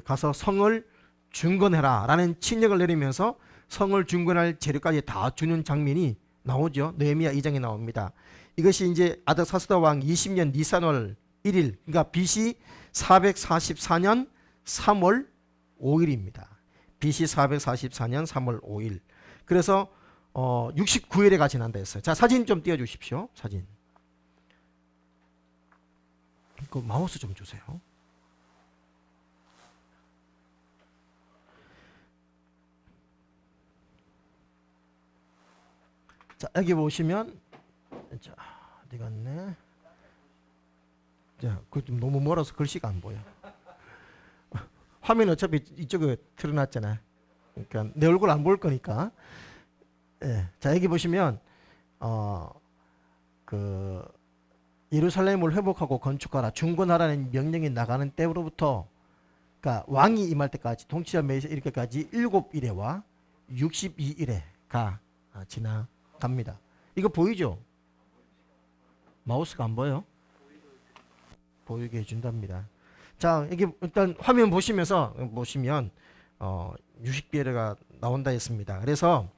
가서 성을 중건해라 라는 칙령을 내리면서 성을 중건할 재료까지 다 주는 장면이 나오죠. 느헤미야 2장에 나옵니다. 이것이 이제 아닥사스다 왕 20년 니산월 1일, 그러니까 BC 444년 3월 5일입니다. BC 444년 3월 5일. 그래서 69일에가 지난다 했어요. 자, 사진 좀 띄워 주십시오. 사진. 그 마우스 좀 주세요. 자, 여기 보시면, 자, 어디 갔네? 자, 그 좀 너무 멀어서 글씨가 안 보여. 화면 어차피 이쪽에 틀어놨잖아. 그러니까 내 얼굴 안 볼 거니까. 예. 자, 여기 보시면 그 예루살렘을 회복하고 건축하라, 중건하라는 명령이 나가는 때로부터, 그러니까 왕이 임할 때까지, 통치자 매세 이렇게까지 7일에와 62일에가 지나갑니다. 이거 보이죠? 마우스가 안 보여? 보이게 해준답니다. 자, 이게 일단 화면 보시면 60개가 나온다 했습니다. 그래서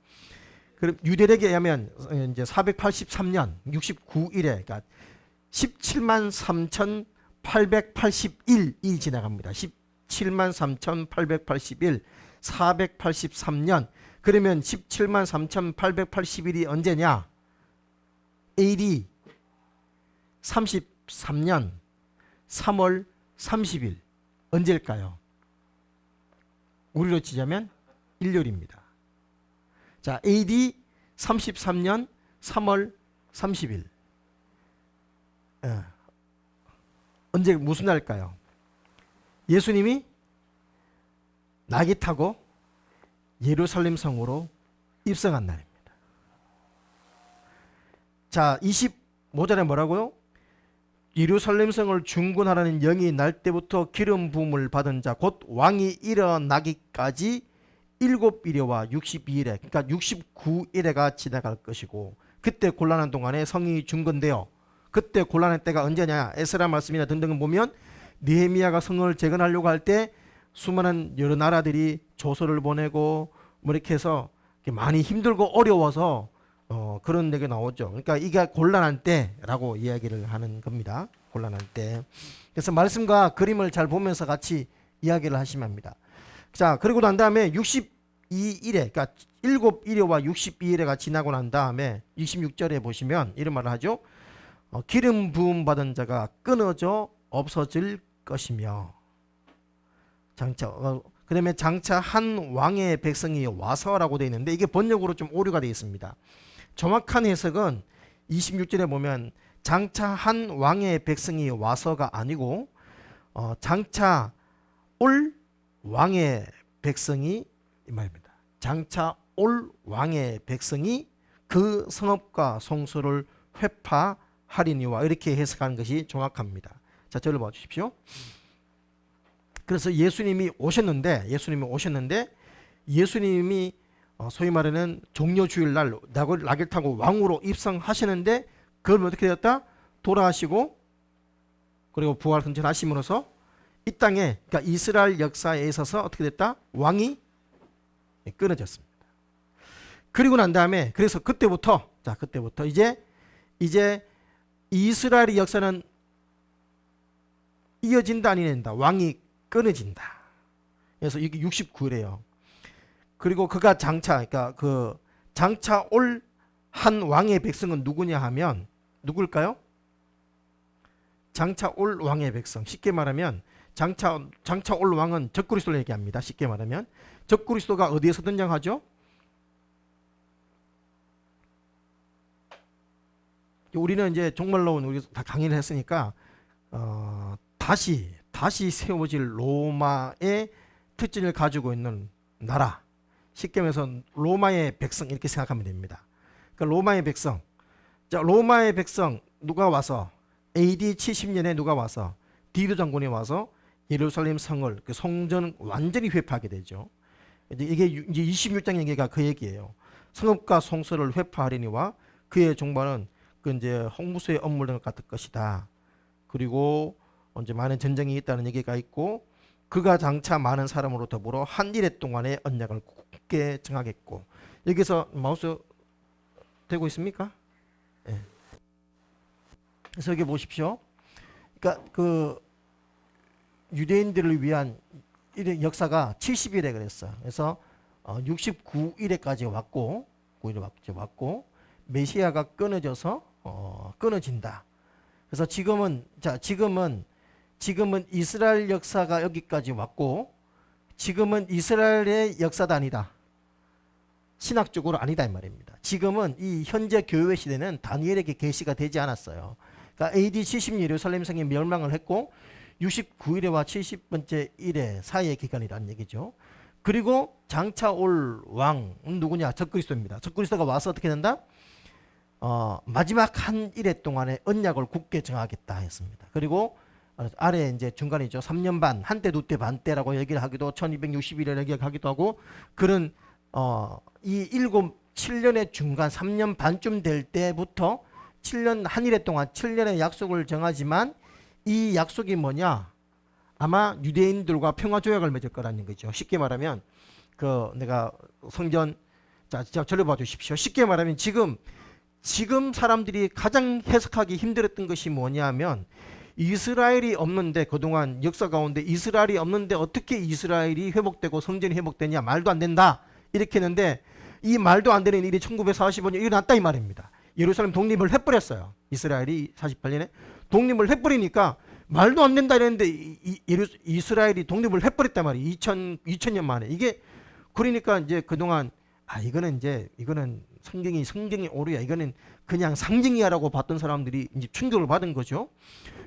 유대력에 의하면 이제 483년 69일에, 그러니까 173,881이 지나갑니다. 173,881, 483년. 그러면 173,881이 언제냐? AD 33년 3월 30일. 언제일까요? 우리로 치자면 일요일입니다. 자, AD 33년 3월 30일. 언제, 무슨 날일까요? 예수님이 낙이 타고 예루살렘 성으로 입성한 날입니다. 자, 25절에 뭐라고요? 예루살렘 성을 중건하라는 영이 날 때부터 기름 부음을 받은 자 곧 왕이 일어나기까지 7일에와 62일에, 그러니까 69일에가 지나갈 것이고, 그때 곤란한 동안에 성이 중건되어, 그때 곤란한 때가 언제냐? 에스라 말씀이나 등등을 보면 느헤미야가 성을 재건하려고 할 때 수많은 여러 나라들이 조서를 보내고 뭐 이렇게 해서 많이 힘들고 어려워서 그런 얘기 나오죠. 그러니까 이게 곤란한 때라고 이야기를 하는 겁니다. 곤란한 때. 그래서 말씀과 그림을 잘 보면서 같이 이야기를 하시면 합니다. 자, 그리고 난 다음에 62일에, 그러니까 7일에와 62일에가 지나고 난 다음에 26절에 보시면 이런 말을 하죠. 기름 부음 받은 자가 끊어져 없어질 것이며, 장차 그 다음에 장차 한 왕의 백성이 와서라고 되어 있는데, 이게 번역으로 좀 오류가 되어 있습니다. 정확한 해석은 26절에 보면 장차 한 왕의 백성이 와서가 아니고 장차 올 왕의 백성이, 이 말입니다. 장차 올 왕의 백성이 그 성읍과 성소를 회파하리니와, 이렇게 해석하는 것이 정확합니다. 자, 저를 봐 주십시오. 그래서 예수님이 오셨는데 예수님이 소위 말하는 종려주일날 낙을 타고 왕으로 입성하시는데, 그걸 어떻게 되었다? 돌아가시고 그리고 부활 승천하심으로써 이 땅에, 그러니까 이스라엘 역사에 있어서 어떻게 됐다? 왕이 끊어졌습니다. 그리고 난 다음에, 그래서 그때부터 이제 이스라엘의 역사는 이어진다 아니된다? 왕이 끊어진다. 그래서 이게 69일이에요. 그리고 그가 장차, 그러니까 그 장차 올 한 왕의 백성은 누구냐 하면 누굴까요? 장차 올 왕의 백성. 쉽게 말하면 장차 올 왕은 적그리스도를 얘기합니다. 쉽게 말하면 적그리스도가 어디에서 등장하죠? 우리는 이제 종말로 우리 다 강의를 했으니까 다시 세워질 로마의 특징을 가지고 있는 나라, 쉽게 말해서 로마의 백성, 이렇게 생각하면 됩니다. 그러니까 로마의 백성, 자, 로마의 백성 누가 와서 AD 70년에 누가 와서 디도 장군이 와서 예루살렘 성을, 그 성전 완전히 회파하게 되죠. 이게 이제 26장 얘기가 그 얘기예요. 성읍과 성소를 회파하리니와 그의 종말은 그 이제 홍무소의 업물 등을 같을 것이다. 그리고 이제 많은 전쟁이 있다는 얘기가 있고, 그가 장차 많은 사람으로 더불어 한 일해 동안의 언약을 굳게 정하겠고, 여기서 마우스 되고 있습니까? 네. 그래서 여기 보십시오. 그러니까 그 유대인들을 위한 역사가 70일에 그랬어. 그래서 69일에까지 왔고, 9일에 왔고, 메시아가 끊어져서 끊어진다. 그래서 지금은 이스라엘 역사가 여기까지 왔고, 지금은 이스라엘의 역사도 아니다. 신학적으로 아니다 이 말입니다. 지금은 이 현재 교회 시대는 다니엘에게 계시가 되지 않았어요. 그러니까 AD 70년 예루살렘 성이 멸망을 했고 69일에와 70번째 일의 사이의 기간이라는 얘기죠. 그리고 장차 올 왕은 누구냐? 적그리스도입니다. 적그리스도가 와서 어떻게 된다? 마지막 한 일해 동안의 언약을 굳게 정하겠다 했습니다. 그리고 아래 이제 중간이죠. 3년 반, 한때, 두때, 반때라고 얘기를 하기도, 1260일을 얘기하기도 하고, 그런 이 7년의 중간 3년 반쯤 될 때부터 7년 한 일해 동안 7년의 약속을 정하지만, 이 약속이 뭐냐? 아마 유대인들과 평화 조약을 맺을 거라는 거죠. 쉽게 말하면 그 내가 성전, 자 저를 봐 주십시오. 쉽게 말하면 지금 사람들이 가장 해석하기 힘들었던 것이 뭐냐면, 이스라엘이 없는데, 그동안 역사 가운데 이스라엘이 없는데 어떻게 이스라엘이 회복되고 성전이 회복되냐? 말도 안 된다. 이렇게 했는데, 이 말도 안 되는 일이 1945년에 일어났다 이 말입니다. 예루살렘 독립을 해버렸어요. 이스라엘이 48년에 독립을 해버리니까 말도 안 된다 이랬는데 이스라엘이 독립을 해버렸단 말이에요. 2000년 만에. 이게 그러니까 이제 그동안 이거는 성경이 오류야. 이거는 그냥 상징이야라고 봤던 사람들이 이제 충격을 받은 거죠.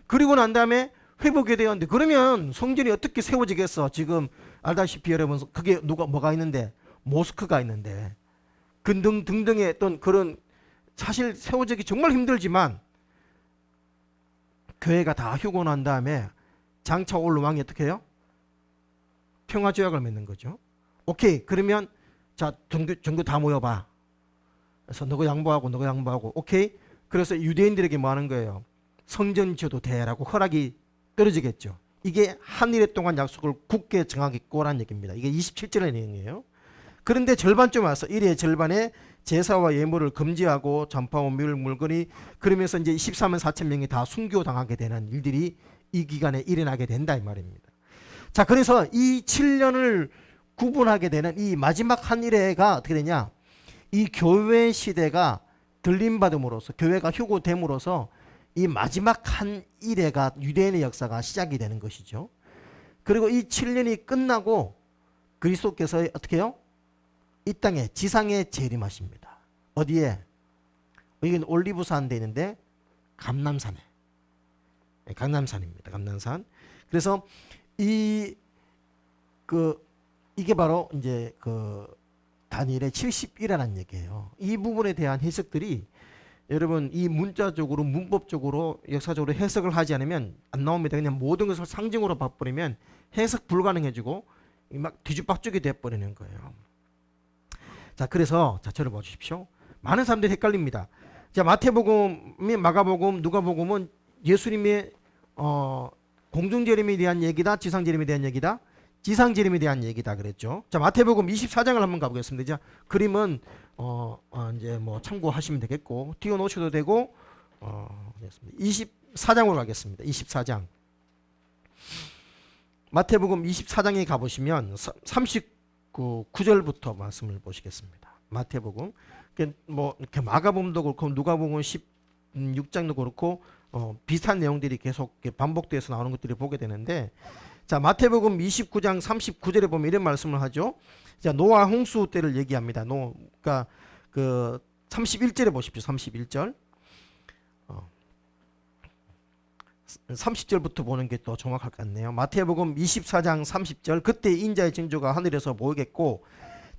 그리고 난 다음에 회복이 되었는데, 그러면 성전이 어떻게 세워지겠어? 지금 알다시피 여러분, 그게 뭐가 있는데? 모스크가 있는데, 등등의 어떤 그런 사실 세워지기 정말 힘들지만 교회가 다 휴고 난 다음에 장차 올 왕이 어떻게 해요? 평화조약을 맺는 거죠. 오케이, 그러면 자 전교 다 모여봐. 그래서 너가 양보하고 오케이. 그래서 유대인들에게 뭐 하는 거예요? 성전 지어도 돼라고 허락이 떨어지겠죠. 이게 한 일에 동안 약속을 굳게 정하겠고라는 얘기입니다. 이게 27절의 내용이에요. 그런데 절반쯤 와서 일의 절반에 제사와 예물을 금지하고 전파와 물건이 그러면서 이제 14만 4천 명이 다 순교당하게 되는 일들이 이 기간에 일어나게 된다 이 말입니다. 자, 그래서 이 7년을 구분하게 되는 이 마지막 한 일회가 어떻게 되냐? 이 교회 시대가 들림받음으로써 교회가 휴고됨으로써 이 마지막 한 일회가 유대인의 역사가 시작이 되는 것이죠. 그리고 이 7년이 끝나고 그리스도께서 어떻게 해요? 이 땅에 지상에 재림하십니다. 어디에? 여기는 올리브산 돼 있는데 감람산에. 감람산입니다. 감람산. 그래서 이게 바로 이제 다니엘의 70이라는 얘기예요. 이 부분에 대한 해석들이 여러분 이 문자적으로 문법적으로 역사적으로 해석을 하지 않으면 안 나옵니다. 그냥 모든 것을 상징으로 봐버리면 해석 불가능해지고 막 뒤죽박죽이 돼버리는 거예요. 자, 그래서 자, 저를 봐주십시오. 많은 사람들이 헷갈립니다. 자, 마태복음이 마가복음, 누가복음은 예수님의 공중재림에 대한 얘기다, 지상재림에 대한 얘기다, 지상재림에 대한 얘기다 그랬죠. 자, 마태복음 24장을 한번 가보겠습니다. 자, 그림은 이제 뭐 참고하시면 되겠고 띄워놓으셔도 되고 24장으로 가겠습니다. 24장. 마태복음 24장에 가보시면 39절부터 말씀을 보시겠습니다. 마태복음 뭐 이렇게 마가복음도 그렇고 누가복음 16장도 그렇고 비슷한 내용들이 계속 반복돼서 나오는 것들을 보게 되는데, 자, 마태복음 29장 39절에 보면 이런 말씀을 하죠. 자, 노아 홍수 때를 얘기합니다. 그러니까 그 31절에 보십시오. 31절. 30절부터 보는 게 또 정확할 것 같네요. 마태복음 24장 30절. 그때 인자의 징조가 하늘에서 보이겠고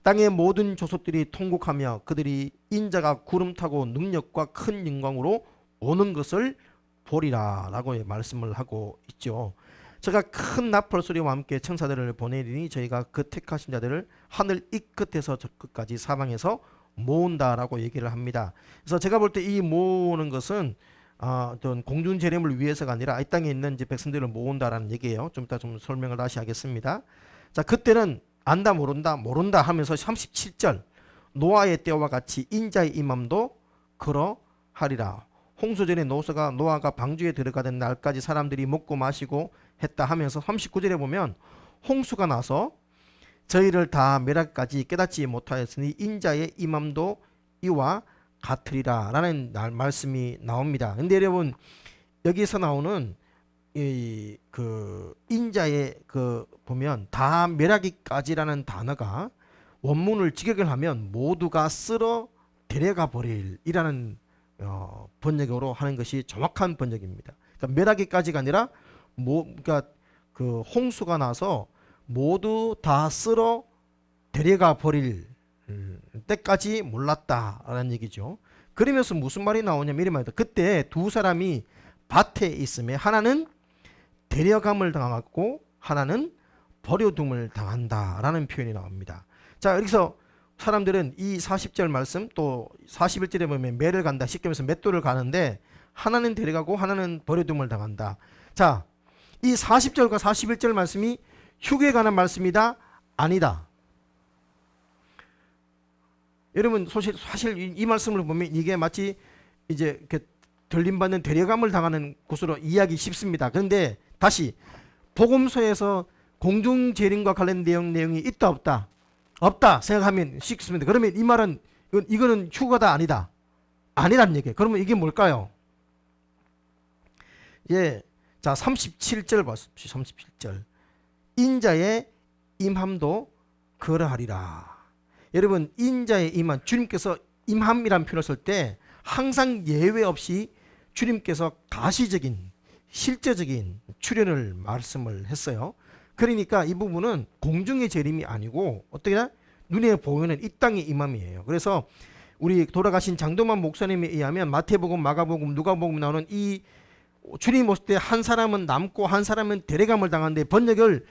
땅의 모든 조속들이 통곡하며 그들이 인자가 구름 타고 능력과 큰 영광으로 오는 것을 보리라 라고 말씀을 하고 있죠. 제가 큰 나팔 소리와 함께 천사들을 보내리니 저희가 그 택하신 자들을 하늘 이 끝에서 저 끝까지 사방에서 모은다라고 얘기를 합니다. 그래서 제가 볼 때 이 모으는 것은 어떤 공중 재림을 위해서가 아니라 이 땅에 있는 이제 백성들을 모은다라는 얘기예요. 좀 이따 좀 설명을 다시 하겠습니다. 자, 그때는 안다 모른다 하면서 37절 노아의 때와 같이 인자의 임함도 그러하리라. 홍수전에 노아가 방주에 들어가던 날까지 사람들이 먹고 마시고 했다 하면서 39절에 보면 홍수가 나서 저희를 다 멸하기까지 깨닫지 못하였으니 인자의 임함도 이와 같으리라 라는 말씀이 나옵니다. 근데 여러분 여기서 나오는 그 인자의 보면 다 멸하기까지라는 단어가 원문을 직역을 하면 모두가 쓸어 데려가 버릴이라는 번역으로 하는 것이 정확한 번역입니다. 그러니까 멸하기까지가 아니라 그러니까 그 홍수가 나서 모두 다 쓸어 데려가 버릴 때까지 몰랐다라는 얘기죠. 그러면서 무슨 말이 나오냐면 이런 말이다. 그때 두 사람이 밭에 있음에 하나는 데려감을 당하고 하나는 버려둠을 당한다라는 표현이 나옵니다. 자, 여기서 사람들은 이 40절 말씀 또 41절에 보면 매를 간다 시키면서 맷돌을 가는데 하나는 데려가고 하나는 버려둠을 당한다. 자, 이 40절과 41절 말씀이 휴게에 관한 말씀이다? 아니다. 여러분 사실 이 말씀을 보면 이게 마치 이제 이렇게 들림받는 데려감을 당하는 곳으로 이해하기 쉽습니다. 그런데 다시 복음서에서 공중재림과 관련된 내용이 있다 없다? 없다 생각하면 쉽습니다. 그러면 이 말은 이거는 휴가다 아니다? 아니란 얘기예요. 그러면 이게 뭘까요? 예, 자 37절 보십시오. 37절 인자의 임함도 그러하리라. 여러분 인자의 임함, 주님께서 임함이라는 표현을 쓸 때 항상 예외 없이 주님께서 가시적인 실제적인 출현을 말씀을 했어요. 그러니까 이 부분은 공중의 재림이 아니고 어떻게 눈에 보이는 이 땅의 임함이에요. 그래서 우리 돌아가신 장도만 목사님에 의하면 마태복음, 마가복음, 누가복음 나오는 이 주님 오실 때 한 사람은 남고 한 사람은 데려감을 당하는데 번역을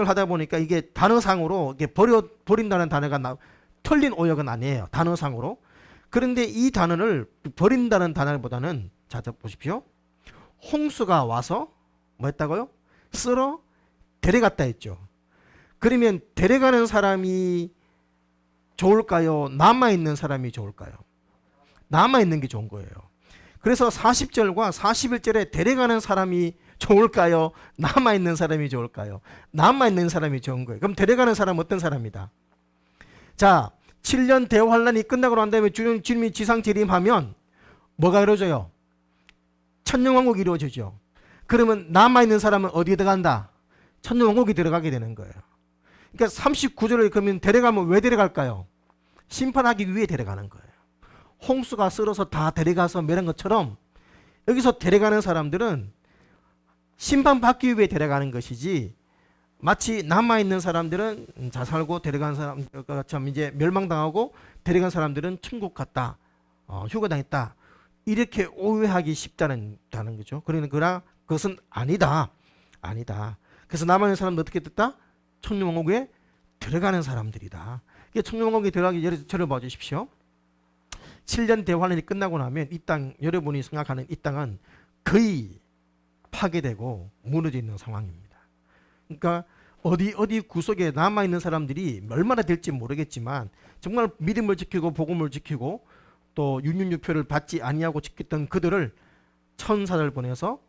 하다 보니까 이게 단어상으로 이게 버린다는 단어가 틀린 오역은 아니에요. 단어상으로. 그런데 이 단어를 버린다는 단어보다는 자 보십시오. 홍수가 와서 뭐 했다고요? 쓸어 데려갔다 했죠. 그러면 데려가는 사람이 좋을까요? 남아있는 사람이 좋을까요? 남아있는 게 좋은 거예요. 그래서 40절과 41절에 데려가는 사람이 좋을까요? 남아있는 사람이 좋을까요? 남아있는 사람이 좋은 거예요. 그럼 데려가는 사람은 어떤 사람이다? 자, 7년 대환란이 끝나고 난 다음에 주님이 지상 재림하면 뭐가 이루어져요? 천년왕국이 이루어지죠. 그러면 남아있는 사람은 어디에 들어간다? 천년왕국이 들어가게 되는 거예요. 그러니까 39절을 그러면 데려가면 왜 데려갈까요? 심판하기 위해 데려가는 거예요. 홍수가 쓸어서 다 데려가서 멸한 것처럼 여기서 데려가는 사람들은 심판받기 위해 데려가는 것이지 마치 남아있는 사람들은 잘 살고 데려간 사람처럼 이제 멸망당하고 데려간 사람들은 천국 갔다, 휴거당했다 이렇게 오해하기 쉽다는 거죠. 그러나 그것은 아니다. 그래서 남아있는 사람은 어떻게 됐다? 천년왕국에 들어가는 사람들이다. 천년왕국에 들어가기 전에 저를 봐주십시오. 7년 대환란이 끝나고 나면 이 땅, 여러분이 생각하는 이 땅은 거의 파괴되고 무너져 있는 상황입니다. 그러니까 어디 구석에 남아있는 사람들이 얼마나 될지 모르겠지만 정말 믿음을 지키고 복음을 지키고 또 윤윤유표를 받지 아니하고 지켰던 그들을 천사를 보내서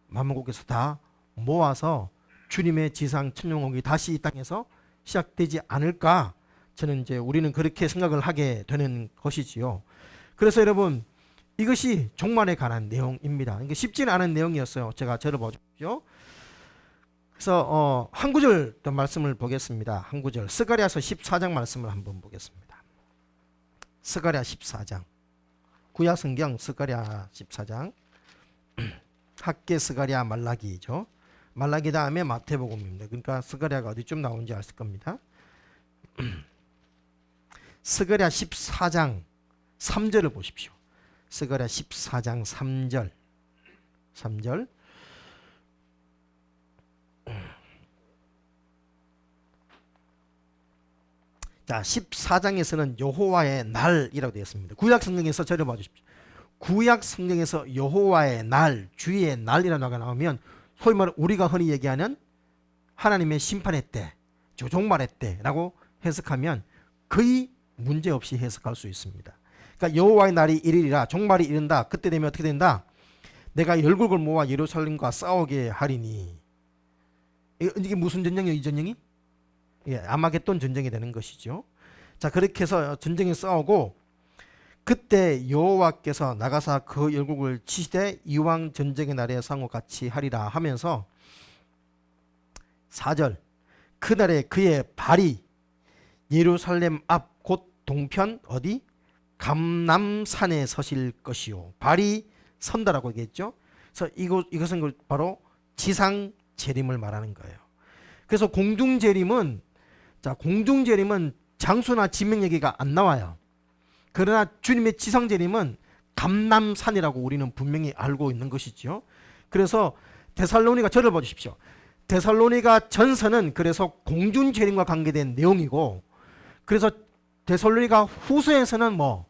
만민국에서 다 모아서 주님의 지상 천년왕국이 다시 이 땅에서 시작되지 않을까, 저는 이제 우리는 그렇게 생각을 하게 되는 것이지요. 그래서 여러분 이것이 종말에 관한 내용입니다. 이게 쉽지는 않은 내용이었어요. 제가 들어보십시오. 그래서 한 구절 더 말씀을 보겠습니다. 한 구절 스가랴서 14장 말씀을 한번 보겠습니다. 스가랴 14장 구약성경 스가랴 14장 학계 스가랴 말라기죠. 말라기 다음에 마태복음입니다. 그러니까 스가랴가 어디쯤 나오는지 아실 겁니다. 스가랴 14장 3절을 보십시오. 스가랴 14장 3절 자 14장에서는 여호와의 날이라고 되어 있습니다. 구약 성경에서 저를 봐주십시오. 구약 성경에서 여호와의 날, 주의 날이라는 나오면 소위 말해 우리가 흔히 얘기하는 하나님의 심판의 때, 종말의 때라고 해석하면 거의 문제없이 해석할 수 있습니다. 그러니까 여호와의 날이 이르리라, 종말이 이른다. 그때 되면 어떻게 된다? 내가 열국을 모아 예루살렘과 싸우게 하리니. 이게 무슨 전쟁이에요? 이 전쟁이? 예, 아마겟돈 전쟁이 되는 것이죠. 자, 그렇게 해서 전쟁에 싸우고 그때 여호와께서 나가사 그 열국을 치시되 이왕 전쟁의 날에 상호 같이 하리라 하면서 4절 그날에 그의 발이 예루살렘 앞 곧 동편 어디? 감람산에 서실 것이요. 발이 선다라고 얘기했죠. 그래서 이것은 바로 지상 재림을 말하는 거예요. 그래서 공중재림은 장소나 지명 얘기가 안 나와요. 그러나 주님의 지상 재림은 감람산이라고 우리는 분명히 알고 있는 것이죠. 그래서 데살로니가 저를 봐주십시오. 데살로니가 전서는 그래서 공중 재림과 관계된 내용이고, 그래서 데살로니가 후서에서는 뭐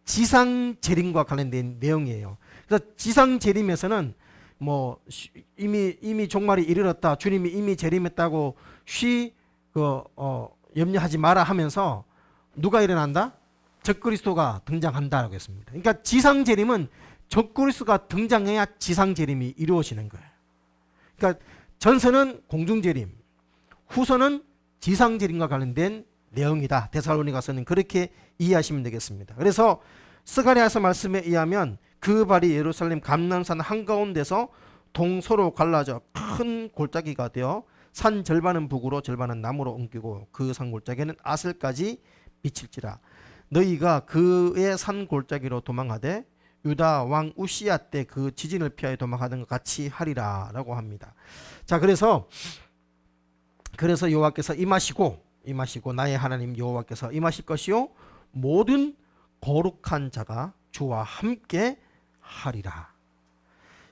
지상 재림과 관련된 내용이에요. 그래서 지상 재림에서는 뭐 이미 종말이 이르렀다, 주님이 이미 재림했다고 염려하지 마라 하면서 누가 일어난다? 적그리스도가 등장한다라고 했습니다. 그러니까 지상 재림은 적그리스도가 등장해야 지상 재림이 이루어지는 거예요. 그러니까 전서는 공중 재림, 후서는 지상 재림과 관련된 내용이다. 데살로니가서는 그렇게 이해하시면 되겠습니다. 그래서 스가랴서 말씀에 의하면 그 발이 예루살렘 감람산 한가운데서 동서로 갈라져 큰 골짜기가 되어 산 절반은 북으로 절반은 남으로 옮기고 그 산 골짜기는 아셀까지 미칠지라. 너희가 그의 산 골짜기로 도망하되 유다 왕 우시야 때 그 지진을 피하여 도망하던 것 같이 하리라 라고 합니다. 자, 그래서 여호와께서 임하시고 임하시고 나의 하나님 여호와께서 임하실 것이요 모든 거룩한 자가 주와 함께 하리라.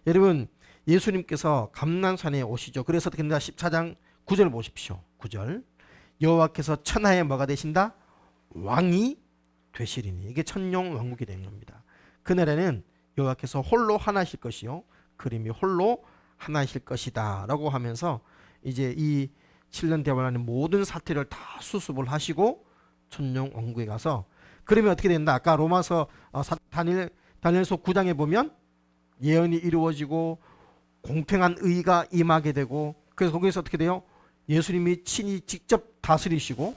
여러분 예수님께서 감난산에 오시죠. 그래서 어떻게 된다? 14장 9절 보십시오. 9절 여호와께서 천하에 뭐가 되신다? 왕이 되시리니. 이게 천년 왕국이 되는 겁니다. 그날에는 여호와께서 홀로 하나실 것이요 그림이 홀로 하나실 것이다 라고 하면서 이제 이 7년 대환란의 모든 사태를 다 수습을 하시고 천년 왕국에 가서 그러면 어떻게 된다? 아까 로마서 다니엘서 9장에 보면 예언이 이루어지고 공평한 의가 임하게 되고 그래서 거기에서 어떻게 돼요? 예수님이 친히 직접 다스리시고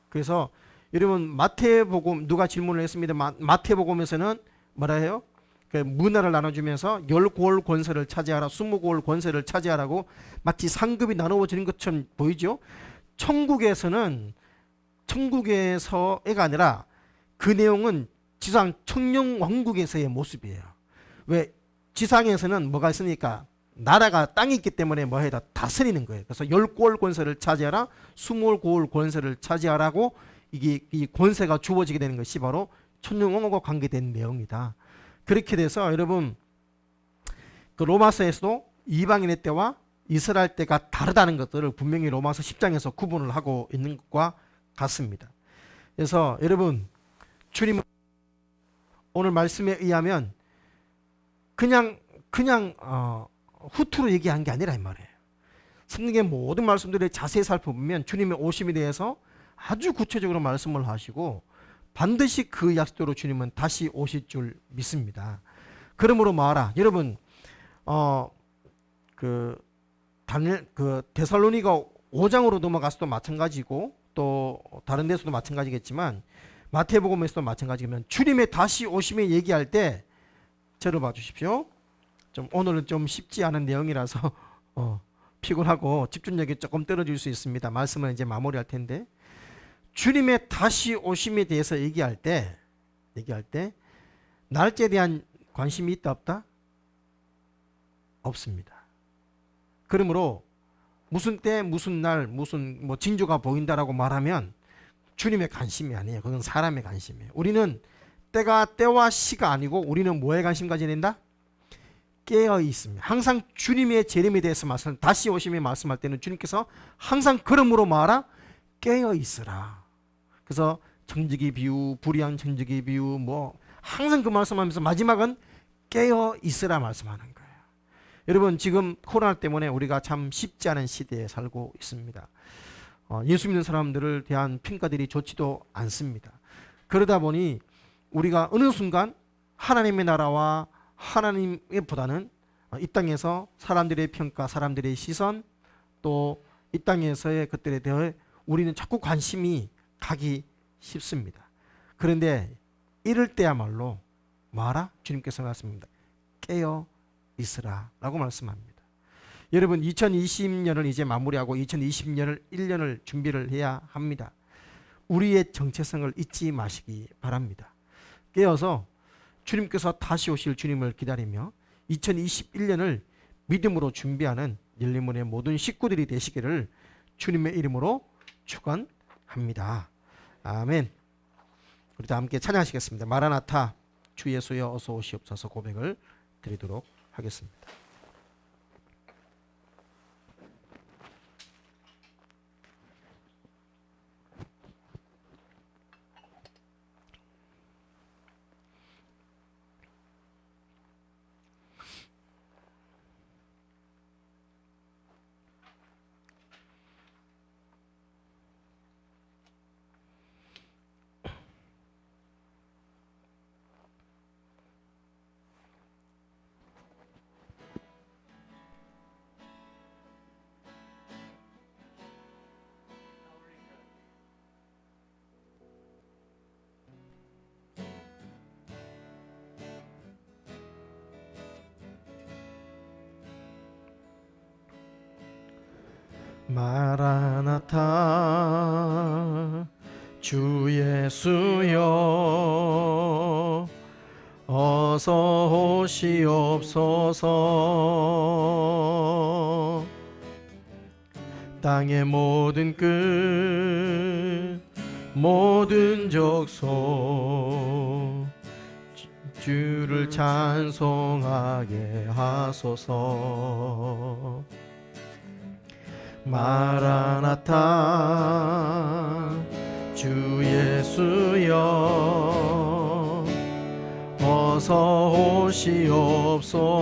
그래서 여러분 마태복음 누가 질문을 했습니다. 마태복음에서는 뭐라 해요? 그 문화를 나눠주면서 10고을 권세를 차지하라 20고을 권세를 차지하라고 마치 상급이 나누어지는 것처럼 보이죠. 천국에서가 아니라 그 내용은 지상 천년 왕국에서의 모습이에요. 왜? 지상에서는 뭐가 있으니까 나라가 땅이 있기 때문에 뭐 해다 다스리는 거예요. 그래서 10고을 권세를 차지하라 20고을 권세를 차지하라고 이 권세가 주어지게 되는 것이 바로 천년 왕국과 관계된 내용이다. 그렇게 돼서 여러분 그 로마서에서도 이방인의 때와 이스라엘 때가 다르다는 것들을 분명히 로마서 10장에서 구분을 하고 있는 것과 같습니다. 그래서 여러분 주님은 오늘 말씀에 의하면 그냥 후투로 얘기한 게 아니라 이 말이에요. 성경의 모든 말씀들을 자세히 살펴보면 주님의 오심에 대해서 아주 구체적으로 말씀을 하시고 반드시 그 약속대로 주님은 다시 오실 줄 믿습니다. 그러므로 말하라. 여러분 데살로니가 5장으로 넘어가서도 마찬가지고 또 다른 데서도 마찬가지겠지만 마태복음에서도 마찬가지면 주님의 다시 오심에 얘기할 때 저를 봐주십시오. 오늘은 좀 쉽지 않은 내용이라서 피곤하고 집중력이 조금 떨어질 수 있습니다. 말씀을 이제 마무리할 텐데 주님의 다시 오심에 대해서 얘기할 때 날짜에 대한 관심이 있다 없다? 없습니다. 그러므로 무슨 때 무슨 날 무슨 뭐 징조가 보인다라고 말하면 주님의 관심이 아니에요. 그건 사람의 관심이에요. 우리는 때와 시가 아니고 우리는 뭐에 관심 가져야 된다? 깨어 있습니다. 항상 주님의 재림에 대해서 다시 오심에 말씀할 때는 주님께서 항상 그러므로 말하라 깨어 있으라. 그래서 청지기 비유, 불의한 청지기 비유 뭐 항상 그 말씀하면서 마지막은 깨어 있으라 말씀하는 거예요. 여러분 지금 코로나 때문에 우리가 참 쉽지 않은 시대에 살고 있습니다. 예수 믿는 사람들을 대한 평가들이 좋지도 않습니다. 그러다 보니 우리가 어느 순간 하나님의 나라와 하나님보다는 이 땅에서 사람들의 평가, 사람들의 시선 또 이 땅에서의 것들에 대해 우리는 자꾸 관심이 가기 쉽습니다. 그런데 이럴 때야말로 뭐하라? 주님께서 말씀합니다. 깨어 있으라 라고 말씀합니다. 여러분 2020년을 이제 마무리하고 2020년을 1년을 준비를 해야 합니다. 우리의 정체성을 잊지 마시기 바랍니다. 깨어서 주님께서 다시 오실 주님을 기다리며 2021년을 믿음으로 준비하는 열린문의 모든 식구들이 되시기를 주님의 이름으로 축원합니다. 아멘. 우리 다 함께 찬양하시겠습니다. 마라나타 주 예수여 어서 오시옵소서 고백을 드리도록 하겠습니다. 마라나타 주 예수여 어서 오시옵소서 땅의 모든 끝 모든 족속 주를 찬송하게 하소서. 마라나타 주 예수여 어서 오시옵소서.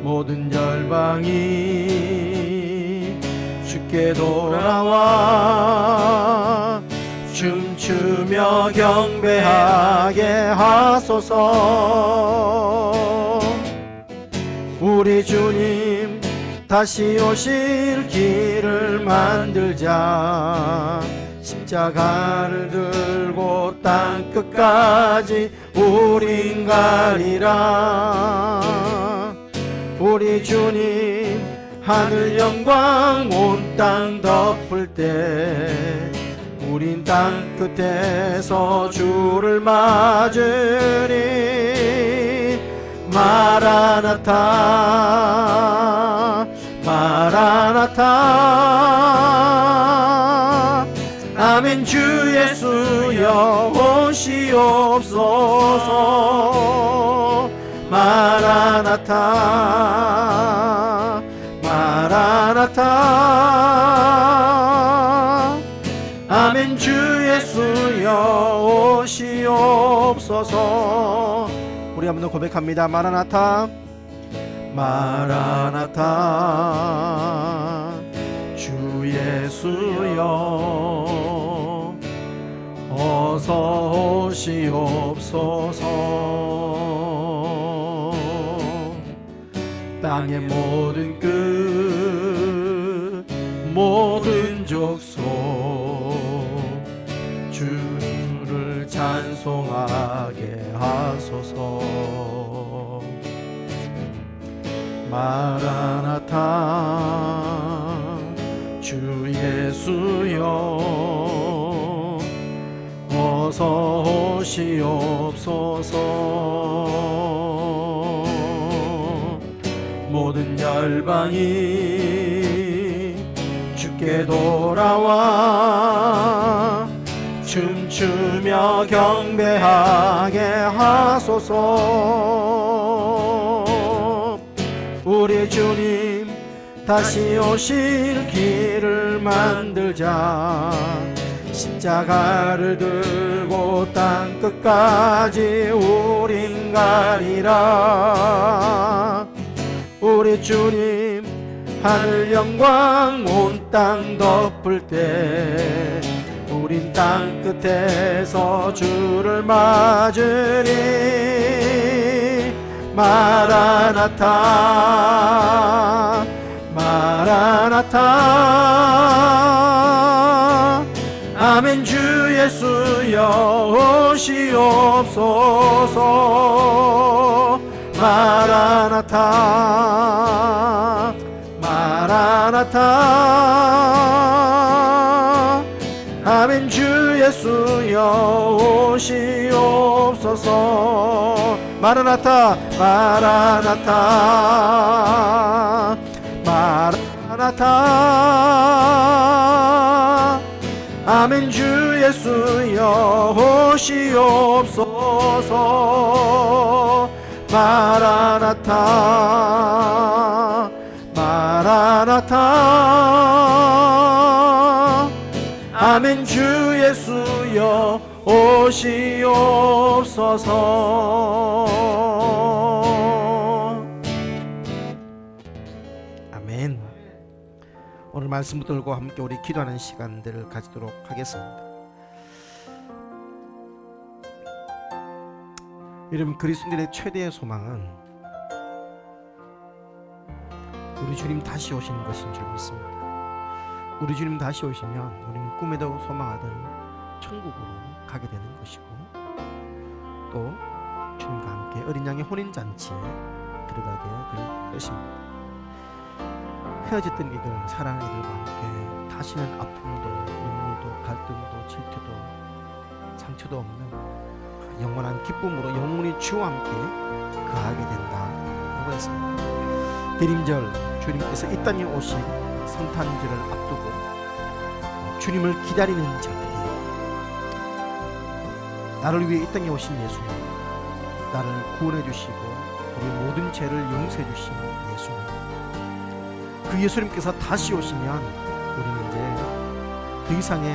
모든 열방이 주께 돌아와 춤추며 경배하게 하소서. 우리 주님 다시 오실 길을 만들자. 십자가를 들고 땅 끝까지 우린 가리라. 우리 주님 하늘 영광 온 땅 덮을 때 우린 땅 끝에서 주를 맞으리. 마라나타 마라나타 아멘. 주 예수여 오시옵소서. 마라나타 마라나타 아멘. 주 예수여 오시옵소서. 우리 한번 더 고백합니다. 마라나타 마라나타 주 예수여 어서 오시옵소서. 땅의 모든 끝 모든 족속 주를 찬송하게 하소서. 마라나타 주 예수여 어서 오시옵소서. 모든 열방이 주께 돌아와 춤추며 경배하게 하소서. 우리 주님 다시 오실 길을 만들자. 십자가를 들고 땅 끝까지 우린 가리라. 우리 주님 하늘 영광 온 땅 덮을 때 우린 땅 끝에서 주를 맞으리. 마라나타 마라나타 아멘. 주 예수여 오시옵소서. 마라나타 마라나타 아멘. 주 예수여 오시옵소서. 마라나타 마라나타 마라나타 아멘. 주 예수여 오시옵소서. 마라나타 마라나타 아멘. 주 예수여 오시옵소서. 아멘. 오늘 말씀 들고 함께 우리 기도하는 시간들을 가지도록 하겠습니다. 여러분, 그리스도인의 최대의 소망은 우리 주님 다시 오시는 것인 줄 믿습니다. 우리 주님 다시 오시면 우리는 꿈에도 소망하던 천국으로 가게 되는 것이고, 또 주님과 함께 어린 양의 혼인잔치에 들어가게 될 것입니다. 헤어졌던 이들, 사랑하는 이들과 함께 다시는 아픔도 눈물도 갈등도 질투도 상처도 없는 영원한 기쁨으로 영원히 주와 함께 거하게 된다고 했습니다. 대림절 주님께서 이 땅에 오신 성탄절을 앞두고 주님을 기다리는 자들이 나를 위해 이 땅에 오신 예수님, 나를 구원해 주시고 우리 모든 죄를 용서해 주신 예수님, 그 예수님께서 다시 오시면 우리는 이제 더 이상의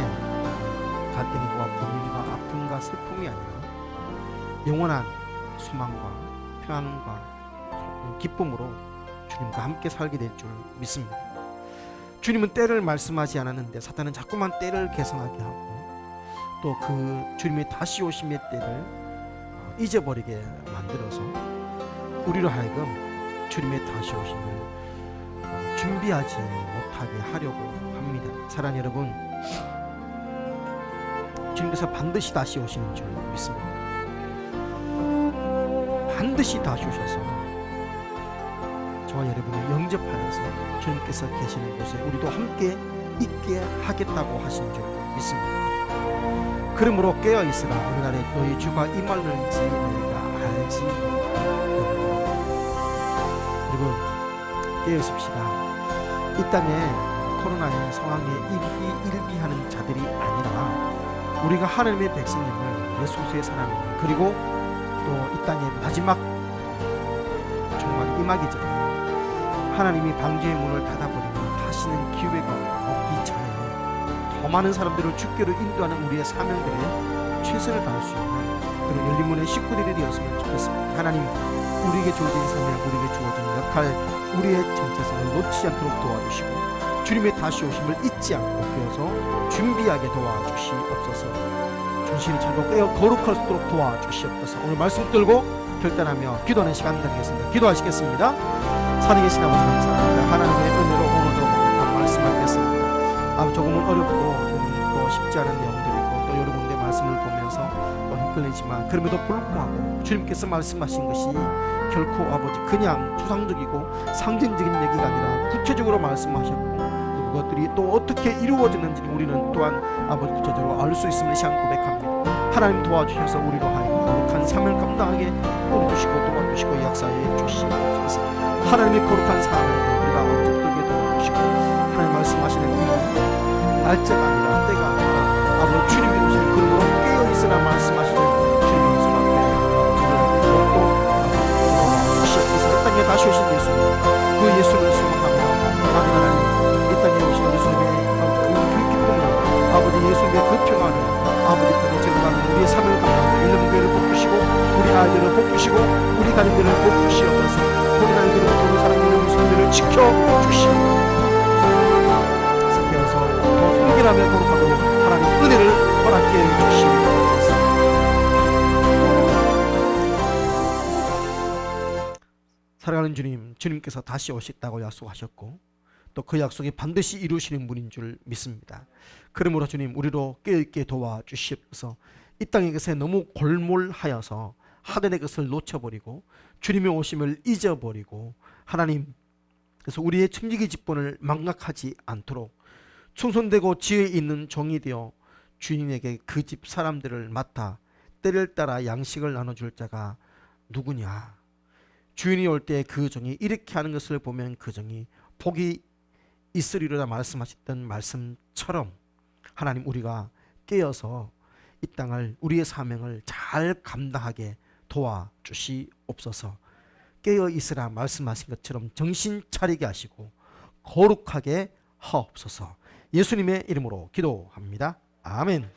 갈등과 고민과 아픔과 슬픔이 아니라 영원한 소망과 평안과 기쁨으로 주님과 함께 살게 될 줄 믿습니다. 주님은 때를 말씀하지 않았는데 사탄은 자꾸만 때를 계산하게 하고 또 그 주님의 다시 오심의 때를 잊어버리게 만들어서 우리로 하여금 주님의 다시 오심을 준비하지 못하게 하려고 합니다. 사랑하는 여러분, 주님께서 반드시 다시 오시는 줄 믿습니다. 반드시 다시 오셔서 저와 여러분을 영접하여서 주님께서 계시는 곳에 우리도 함께 있게 하겠다고 하신 줄 믿습니다. 그러므로 깨어있으라. 오늘날에 너희 주가 임하는지 너희가 알지 못하느니라. 여러분, 깨어있읍시다. 이 땅에 코로나의 상황에 일비하는 자들이 아니라 우리가 하나님의 백성님을 예수의 사랑을 그리고 또 이 땅에 마지막 종말이 임하기 전에 하나님이 방주의 문을 닫아버리면 다시는 기회가 없기 전에 더 많은 사람들을 주께로 인도하는 우리의 사명들에 최선을 다할 수 있는 그런 열린문의 식구들이 되었으면 좋겠습니다. 하나님, 우리에게 주어진 사명, 우리에게 주어진 역할, 우리의 정체성을 놓치지 않도록 도와주시고 주님의 다시 오심을 잊지 않고 깨어서 준비하게 도와주시옵소서. 정신이 차리고 깨어 거룩할 수 있도록 도와주시옵소서. 오늘 말씀 들고 결단하며 기도하는 시간 드리겠습니다. 기도하시겠습니다. 살아계신 아버지 감사합니다. 하나님의 은혜로 오늘도 말씀하겠습니다. 조금은 어렵고 좀 또 쉽지 않은 내용들이고 또 여러 군데 말씀을 보면서 또 헷갈리지만 그럼에도 불구하고 주님께서 말씀하신 것이 결코 아버지 그냥 추상적이고 상징적인 얘기가 아니라 구체적으로 말씀하셨고 그것들이 또 어떻게 이루어졌는지 우리는 또한 아버지 구체적으로 알 수 있음을 시간 고백합니다. 하나님 도와주셔서 우리로 하여금 거룩한 삶을 감당하게 도와주시고 역사해 주시옵소서. 하나님의 거룩한 삶을 우리가 어떻게 도와주시고 하나님 말씀하시는 이 날짜가 아니라 때가 아니라 아버지 주님이 오시는 그러므로 깨어있으라 말씀하시는 주님의 말씀 앞에 또 주시옵소서. 이 땅에 다시 오신 예수님, 그 예수를 소망하며 하나님 이 땅에 오신 예수님의 그 기쁨을 아버지 예수님의 그 평안을 아버지까지 제공하는 우리의 삶을 감당하며 일름교회를 복주시고 우리 아이들을 복주시고 우리 가정들을 복주시옵소서. 우리 아이들로부터 우리 사랑하는 예수님들을 지켜주시옵소서. 깨어서 더 순결하며 거룩하도록 하나님 은혜를 허락해 주시옵소서. 사랑하는 주님, 주님께서 다시 오셨다고 약속하셨고 또 그 약속이 반드시 이루시는 분인 줄 믿습니다. 그러므로 주님, 우리로 깨어있게 도와주시옵소서. 이 땅의 것에 너무 골몰하여서 하늘의 것을 놓쳐버리고 주님의 오심을 잊어버리고 하나님, 그래서 우리의 청지기 직분을 망각하지 않도록 충성되고 지혜 있는 종이 되어 주인에게 그 집 사람들을 맡아 때를 따라 양식을 나눠줄 자가 누구냐. 주인이 올 때 그 종이 이렇게 하는 것을 보면 그 종이 복이 있으리로다 말씀하셨던 말씀처럼 하나님, 우리가 깨어서 이 땅을 우리의 사명을 잘 감당하게 도와주시옵소서. 깨어 있으라 말씀하신 것처럼 정신 차리게 하시고 거룩하게 하옵소서. 예수님의 이름으로 기도합니다. 아멘.